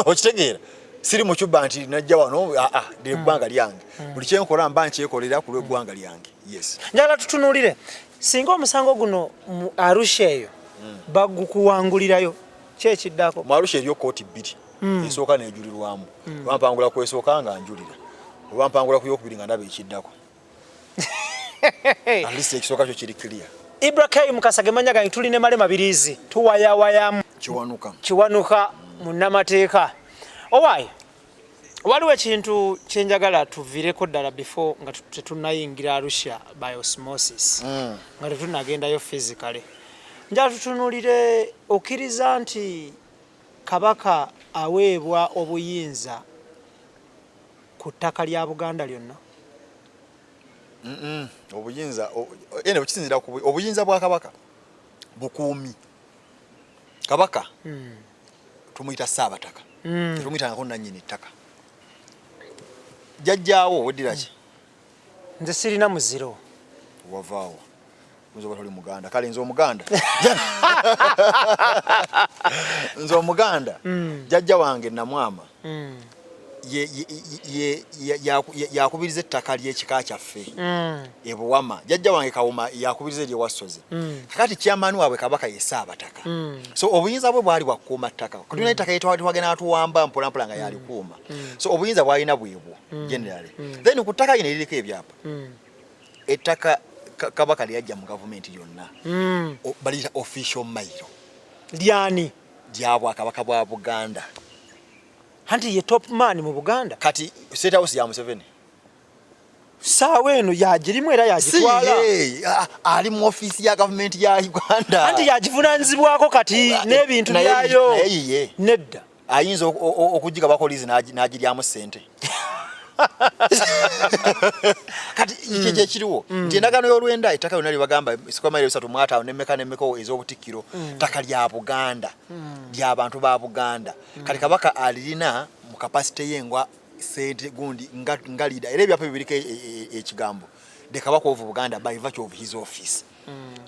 Okitegeera. Siri mu Cuba nti najja wano ne gwanga lyange. Buli kyenkola mba nkyekolera ku lw'eggwanga lyange. Yes. Njala tutunulire. singa omusango guno mu Arusha eyo bagukuwangulirayo kyekiddako mu Arusha eriyo kooti bbiri esooka n'ejulirwamu bampangula kwesooka nga njulira oba mpangula ku yokubiri nga ndaba ekiddako at least ekisooka kyo kiri clear. IBRAH Mukasage manya gange tuli ne male mabirizi tuwayawayamu kiwanuka mu nnamateeka owaayi waliwo ekintu kyenjagala tuviireko ddala before nga tetunnayingira Arusha by osmosis nga tetunnagendayo physically njala tutunuulire okkiriza nti Kabaka aweebwa obuyinza ku ttaka lya Buganda lyonna obuyinza ene bukisinzira ku obuyinza bwa Kabaka bukuumi Kabaka tumuyita Ssaabataka tumuyita ngako nannyini ttaka jjajjaawo weddiraki nze sirina muziro wavaawo nzoba toli Muganda kale nze Omuganda nze Omuganda jjajja wange Namwama yakubiriza ettaka ly'ekika kyaffe ebuwama jjajja wange Kawuma yakubiriza ery'Ewassozi kakati kyamaani waabwe Kabaka ye Ssaabataka so obuyinza bwe bwali bwa kukuuma ttaka tulina ettaka lyetwagenda atuwamba mpolampola nga yalikuuma so obuyinza bwalina bwebwo generally then ku ttaka lino eririko ebyapa ettaka Kabaka lyajja mu gavumenti yonna baliyita official mailo lyani lya Bwakabaka bwa Buganda anti ye top man mu Buganda kati State House ya Museveni saawa eno yagirimu era yagitwala ali mu office ya government ya Uganda anti yagivunaanyizibwako kati n'ebintu byayo nedda ayinza okugiga bakolizi n'agiryamu ssente kati kije kiriwo nti endagaano y'olwenda ettaka lyonna libagamba sikwamaire 3 mwata n'emmeka ez'obutikkiro ttaka lya Buganda ly'abantu ba Buganda kati Kabaka alirina mu capacity y'engwa sente gundi nga leader era ebyapa bibiriko ekigambo the Kabaka of Buganda by virtue of his office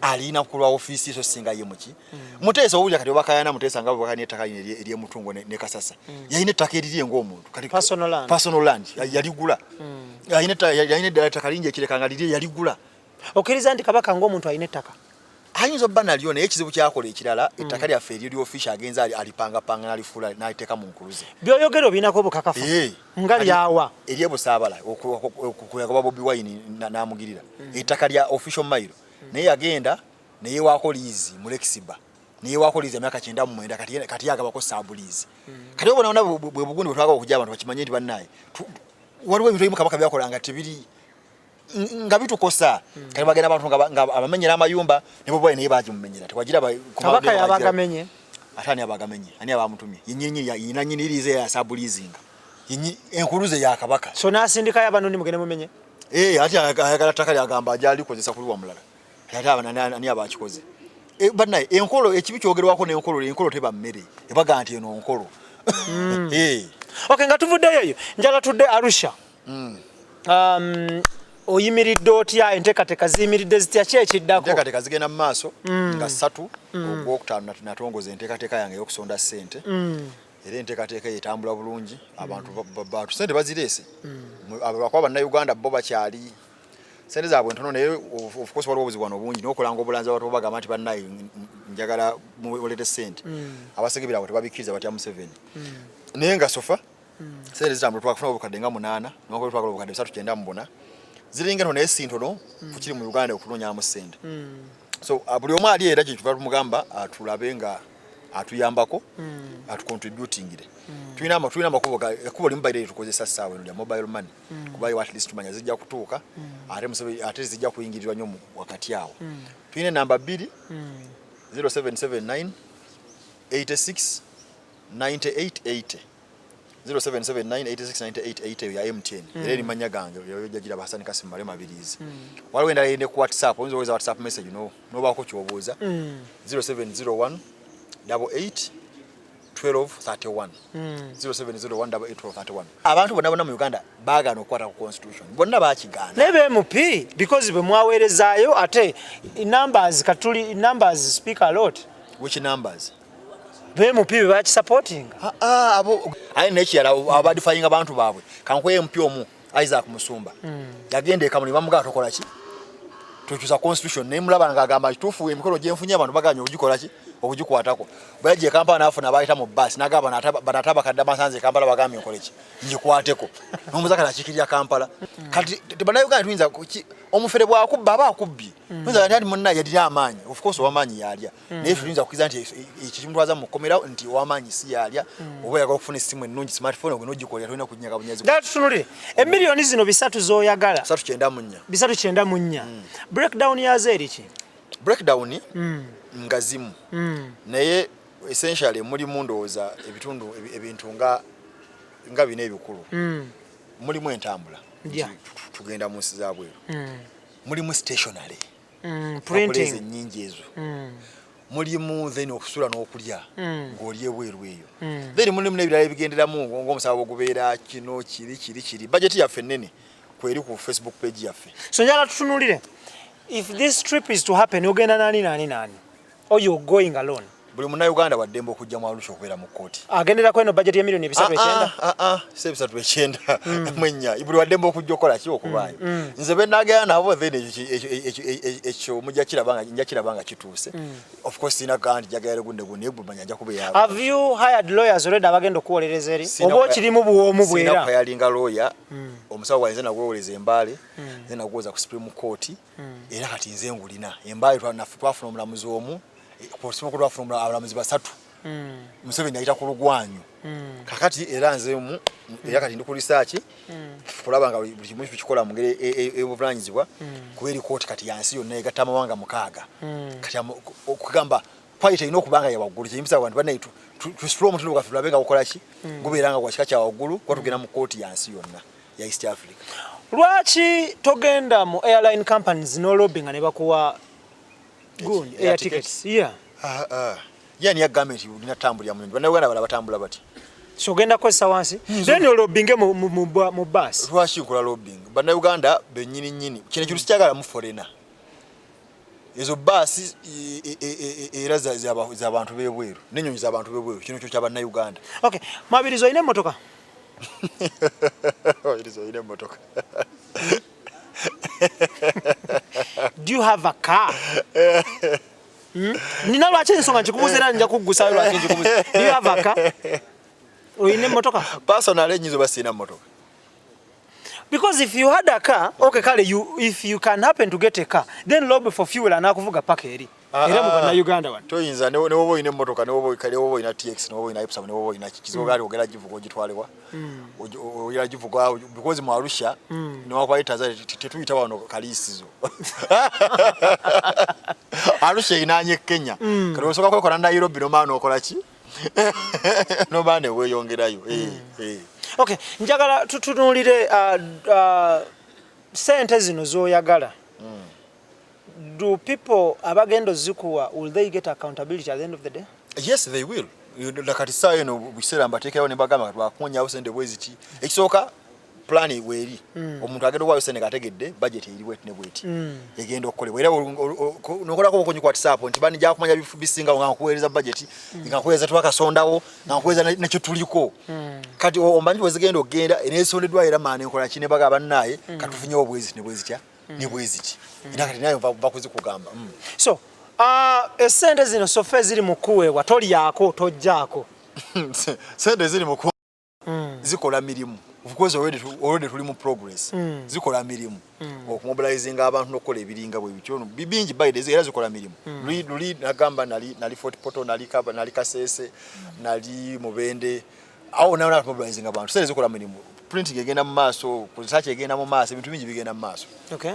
alina kulwa office so singa ye muki Muteesa owulya kati bakayana Muteesa nga bakani ettaka eri Mutungo ne Kasasa yayina ettaka eriri ng'omuntu kati personal land yaligula yayina ettaka lingi ekireka liri yaligula okkiriza nti Kabaka ng'omuntu alina ettaka ayinza obba nalyo naye ekizibu kyakola ekirala ettaka lyaffe eryo ly'office agenza alipangapanga n'alifuula n'aliteeka mu nkuluze by'oyogera obinako obukakafu nga lyawa eryebusaabala okuyagoba Bobi Wine n'amugirira ettaka lya official mailo naye yagenda naye waako liizi mu Lexiba naye waako liizi emyaka 99 kati yagabako saabuliizi kati obona bwe bugundi bwe twagaba okujja abantu bakimanye nti bannaye waliwo ebintu ebimu Kabaka byakola nga tebiri nga bitukosa kali bagenda abantu nga abamenyera amayumba ne Bobi Wine naye bagimumenyera tewagira Kabaka yabagamenye atani abagamenye ani abamutumye yinyinyi yina nyini liizi ya saabuliizinga enkuluze ya Kabaka so nasindika y'abanundi mugende mumenye ati ayagala ttaka lyagamba ajali kozesa kuliwa mulala ate ani abakikoze bannaye enkolo ekibi kyogerwako n'enkolo teba mmere ebaga nti eno nkolo okay nga tuvuddeyo eyo njala tudde Arusha oyimiridde otya enteekateeka ziyimiridde zitya ki ekiddako enteekateeka zigenda mu maaso nga 3 ogwokutaano natongoza enteekateeka yange ey'okusonda ssente era enteekateeka etambula bulungi abantu batu ssente bazireese abakuba bannayuganda bo bakyali sente zaabwe ntono naye of course waliwo obuzibu bwano bungi n'okulanga obulanzi abantu bagamba nti bannaye njagala muleete ssente abasegebera abo tebabikkiriza batya Museveni naye nga sofa sente zitambula twakufuna obukadde nga 8 n'okuba twagala obukadde 394 ziringa ntono naye si ntono kukiri mu Uganda okunoonyaamu ssente so buli omu ali era kyekiva tumugamba atulabe nga atuyambako atucontributingire tulina amakubo ekkubo limu baire tukozesa ssaawa eno lya mobile money kubayo at least tumanya zijja kutuuka ate zijja kuyingirirwa nnyo wakati awo tulina namba 2 0779 86 9880 0779869880 ya MTN era erimanya gange yojagira Hassan Kasim Male Mabirizi waliwo endala yende ku WhatsApp oyinza oweza WhatsApp message nobaako kyobuuza 0701 88 1231 0701881231 abantu bonna mu Uganda baagana okukwata ku constitution bonna bakigaana nebe MP because bwe mwaweerezaayo ate numbers speak a lot which numbers MP baki supporting abo ayi nekiyala abadifying abantu baabwe kankwe MP omu Isaac Musumba yagenda ekamuli bamuga atokola ki tuchuza constitution ne mulaba ngagamba kitufu emikono gye nfunye abantu baganya okugikola ki okugikwatako baje Kampala nafuna bayita mu bus nagaba banataba kadama sanze Kampala bagambye nkole ki ngikwateko nomuzaka nakikirya Kampala kati tebanayoga twinza omufere bwa kubba ba kubbi twinza ndi munna yadira amanyi of course wamanyi yalya naye twinza kukiza nti ekimutwaza mu komera nti wamanyi si yalya oba yaga okufuna simu ennungi smartphone gwe nogikolera twina kunyaga bunyazi tunulire emiliyoni zino 3 zoyagala 394 breakdown yazo eriki breakdown ngazimu naye essentially muri mundoza ebitundu ebintu nga bine ebikulu muri mu entambula tugenda mu nsi zabwe muri mu stationary printing nyingi ezo muri mu then okusula n'okulya ng'oliye bweru eyo then muri mu nebirala ebigenderamu ng'omusabo gubeera kino kiri budget yaffe nnene kweri ku Facebook page yaffe so njala tutunulire if this trip is to happen ogenda nani or you're going alone buli muna Uganda wadembo kujja mu Arusha okubeera mu koti agenda kweno budget ya milioni 3.9 3.9 mwenya ibuli wadembo kujja okola ki okubayo nze benagenda nabo then ekyo mujja kirabanga kituuse of course ina kandi jagayere gunde ebumanya nja kubeera have you hired lawyers already abagenda okuwolereza eri obo kirimu buwomu bwera sina kwayalinga lawyer omusawo wanze nagwoleza embale then nagwoza ku Supreme Court era kati nze ngulina embale twafuna omulamuzi omu kwa kwa from abalamuzi basatu Museveni ayita ku lugwanyu kakati era nze mu yakati ndi ku research kulabanga buli kimu kikola mu ngere ebuvunanyizibwa kubera court kati yansi yonna egatta amawanga mukaaga kati okugamba fight ino kubanga ya wagulu kimisa abantu banaitu tu slow mutulu kafulabenga ukola ki guberanga kwa kika kya wagulu kwa tugenda mu court yansi yonna ya East Africa lwachi togenda mu airline companies no lobbying ne bakuwa good air tickets yeah yani ya government ulina tambulya mu bana bana batambula bati so genda ko sawansi then lobbying mu bus lwachi kula lobbying bana Uganda benyini kine kirusi cyagala mu foreigner ezo bus era za abantu bebweru nenyonyi za abantu bebweru kino cyo cyabana Uganda okay mabirizo ine motoka mabirizo ine motoka do you have a car nina lwachi nsonga nkikubuzera nja kugusa lwachi nkikubuza do you have a car oine motoka personally nyizo basina motoka because if you had a car okay kale if you can happen to get a car then lobby for fuel anakuvuga paka eri era mu bana Uganda wan toyinza ne wobo ine motoka ne wobo kale wobo ina TX ne wobo ina Ipsam ne wobo ina kizogali ogera jivugo gitwalewa oyira jivugo because mu Arusha ne wakwaita za tetuyita wano kalisizo Arusha inanye Kenya kale osoka ko kora Nairobi no mano okola ki no bane weyongerayo okay njagala tutunulire sente zino zoyagala do people abagendo zikuwa will they get accountability at the end of the day yes they will lakati sayo no bisera mbatekerawo ne bagamba twakunya usende bweziti ekisoka plan weri omuntu agendo kwayo sene kategedde budget eri wet ne bweti yegendo okolebwa era nokola ko konyi kwa WhatsApp nti bani ja kumanya bisinga nga kuweleza budget ngakuweza twakasondawo ngakuweza nakyo tuliko kati omanyi wezegendo ogenda enesondedwa era maane nkola kine baga bannaye katufunye obwezi ne bwezitya ne bweziti ina kati nayo bakuzi kugamba so esente zino sofe ziri mukuwe watoli yako tojjako sente ziri mukuwe zikola mirimu of course already tuli mu progress zikola mirimu okumobilizing abantu nokola ebiringa bwe bityo bibingi by the era zikola mirimu luli nagamba nali Fort Poto nali Kaba nali Kasese nali Mubende awo naona mobilizing abantu sele zikola mirimu printing egenda mu maaso research egenda mu maaso ebintu bingi bigenda mu maaso okay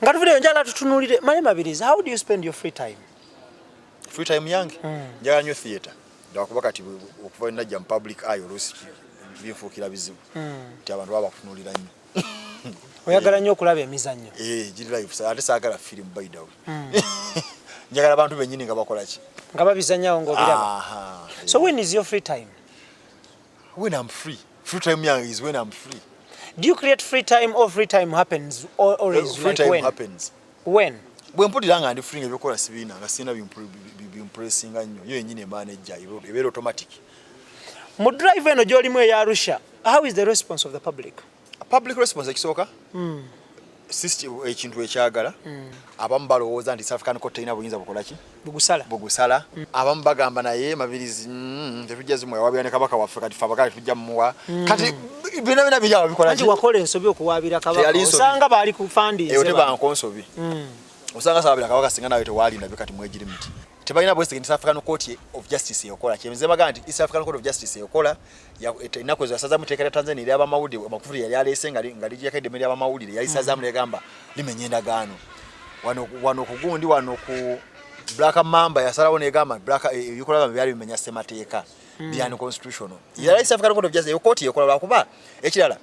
ngati video njala tutunulire mali mabiriza how do you spend your free time yange njala nyo theater ndakuba kati okuva najja mu public eye olusi bifukira bizibu ti abantu baba kutunulira nnyo oyagala nnyo okulaba emizannyo giri live ate saagala film by the way njagala abantu benyini nga bakola ki nga babizannyawo ng'obiraba so when is your free time when I'm free time young is when I'm free do you create free time or free time happens or is free like time when happens when mpulira nga ndi free ebikola sibina nga sina bimpressing nnyo yo yenyine manager ebero automatic mu drive eno gy'olimu eya Arusha how is the response of the public response ekisoka system ekintu ekyagala abamu balowooza nti South African Court terina buyinza bukola ki bugusala abamu bagamba naye mabirizi tetujja zimwe wabira ne Kabaka waffe kati Kabaka tujja muwa kati bina byawo bikola ki wakola ensobi okuwabira Kabaka osanga bali ku funding eyo teba nkonsobi osanga sabira Kabaka singa nawe tewalinda bikati mu agelimit tebalina bwese nti South African Court of Justice yokola kyemeze baganti South African Court of Justice yokola inako za saza mutekera Tanzania yaba mawudi makufuri yali alesenga ngali yakade meri aba mawudi yali saza mulegamba limenyenda gano wano kugundi wano ku Black Mamba yasalawo negamba Black yukola byali bimenya semateeka byani constitutional yali South African Court of Justice yokola yokola lwakuba ekirala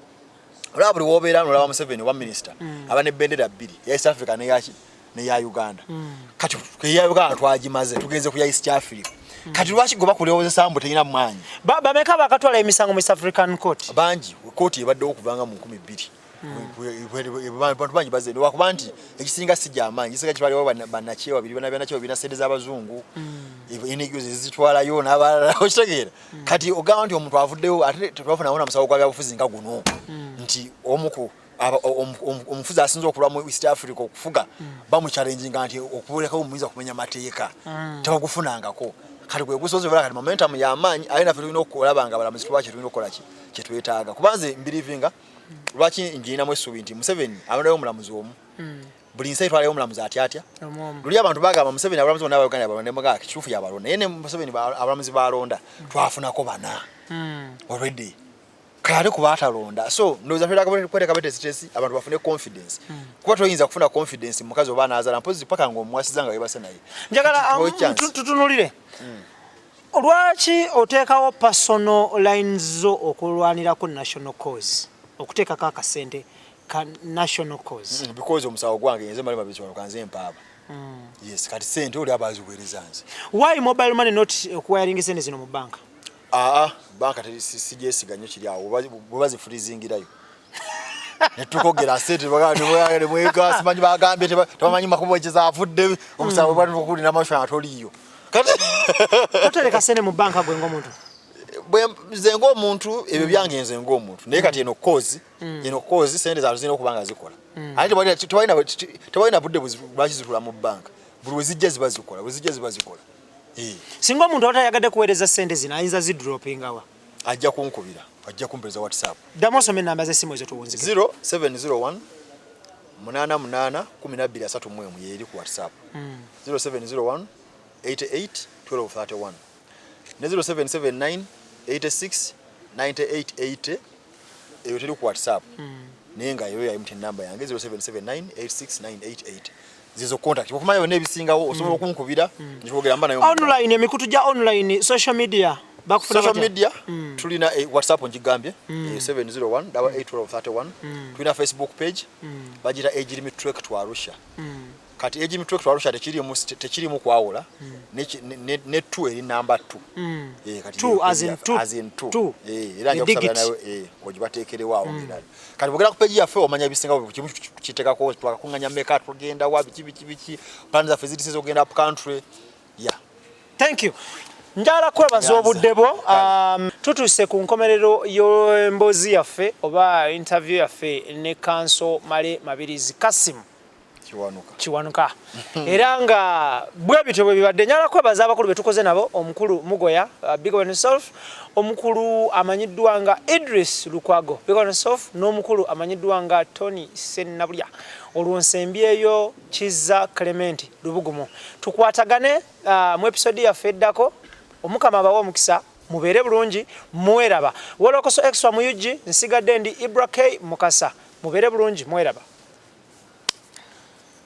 olabuli wobera olaba Museveni wa minister abane bendera bbiri ya South Africa ne yaki ne ya Uganda kati ya Uganda twagimaze tugenze ku ya East Africa kati lwaki goba kulewooza sambu tenyina mwanyi bameka bakatwala emisango mu South African Court banji court ebadde okuvanga mu 12 bantu banji bazendo wakubanti ekisinga sijja amanyi kisinga kibaliwo banakyewa biri banakyewa bina sede z'abazungu enigo zitwala yo n'abalala okitegeera kati ogamba nti omuntu avuddeyo ate twafuna wona musawo kwa byabufuzi nga guno nti omuku omufuzi asinze okulwa mu East Africa okufuga bamu challenging nti okubuleka omuyinza kumenya mateeka tabagufunangako kali kwe gusoze bala kali momentum ya amanyi ayina fe tulina okulabanga bala muzitwa kye tulina okola ki kye twetaaga kubanze mbirivinga lwaki njina mwesubi nti Museveni abanayo omulamuzi omu buli nsi twalayo omulamuzi atya luli abantu bagamba Museveni abalamuzi bonna Uganda abalonde muga kichufu ya balonde yene Museveni abalamuzi balonda twafunako bana already kale kubata londa so ndoza fera kwete kabete stress abantu bafune confidence kuba toyinza kufuna confidence mukazi obana azala mpozi paka ngo mwasizanga yebase naye njagala tutunulire olwaki otekawo personal lines zo okulwanira ku national cause okuteka kaka sente ka national cause because omusawo gwange yenze mali mabitwa kanze empaba yes kati sente oli abaziweerezanze why mobile money not acquiring sente zino mu bank banka sijesiganyo kiri awo bobazi freezingirayo netukogera sente bagane mwega simanyi bagambe tebamanyi makubo ekeza afudde omusawo bwatu okuli namasho atoliyo kati kasene mu banka gwe ngomuntu zengo omuntu ebyo byangenze ngo omuntu naye kati eno cause sente zazo zino okubanga zikola ate tebalina budde bwakizitula mu banka buli wezijja zibazikola singa omuntu atayagadde kuweereza sente zino ayinza zidropingawa ajja kunkubira ajja kumpeza WhatsApp damosome namba z'essimu ezo tuwunzike 0701 88 1231 yeri ku WhatsApp 0701 88 1231 ne 0779 86 9880 eyo teri ku WhatsApp nenga yo ya mtn number yange 0779 86 9880 zizo contact okumanya bone ebisingawo osobola okunkubira njogera mba nayo online emikutu ja online social media bakufuna social media tulina WhatsApp njigambye 701 881231 tulina Facebook page bajira agelimit track to Arusha kati agelimit track to Arusha tekiri mu kwawula ne 2 eri number 2 kati 2 as in 2 era nyo kusabira nayo ojibatekerewa awo ngirali kati bogera ku page yaffe omanya ebisinga kimu kitekako twakakunganya meka tugenda wabi biki plans za facilities ogenda up country thank you njala kwebaza obuddebo tutuse ku nkomerero y'emboozi yaffe oba interview yaffe ne Council Male Mabirizi Kasimu Kiwanuka era nga bwe bityo bwe bibadde njala kwebaza abakulu betukoze nabo omukulu Mugoya big on yourself omukulu amanyiddwa nga Idris Lukwago big on yourself n'omukulu amanyiddwa nga Tony Sennabulya olwonsembyeyo Kiza Clement Lubugumu tukwatagane mu episode yaffe eddako omukama abawo omukisa mubeere bulungi mweraba WOLOKOSO extra mu UG nsigadde ndi IBRAH Mukasa mubeere bulungi mweraba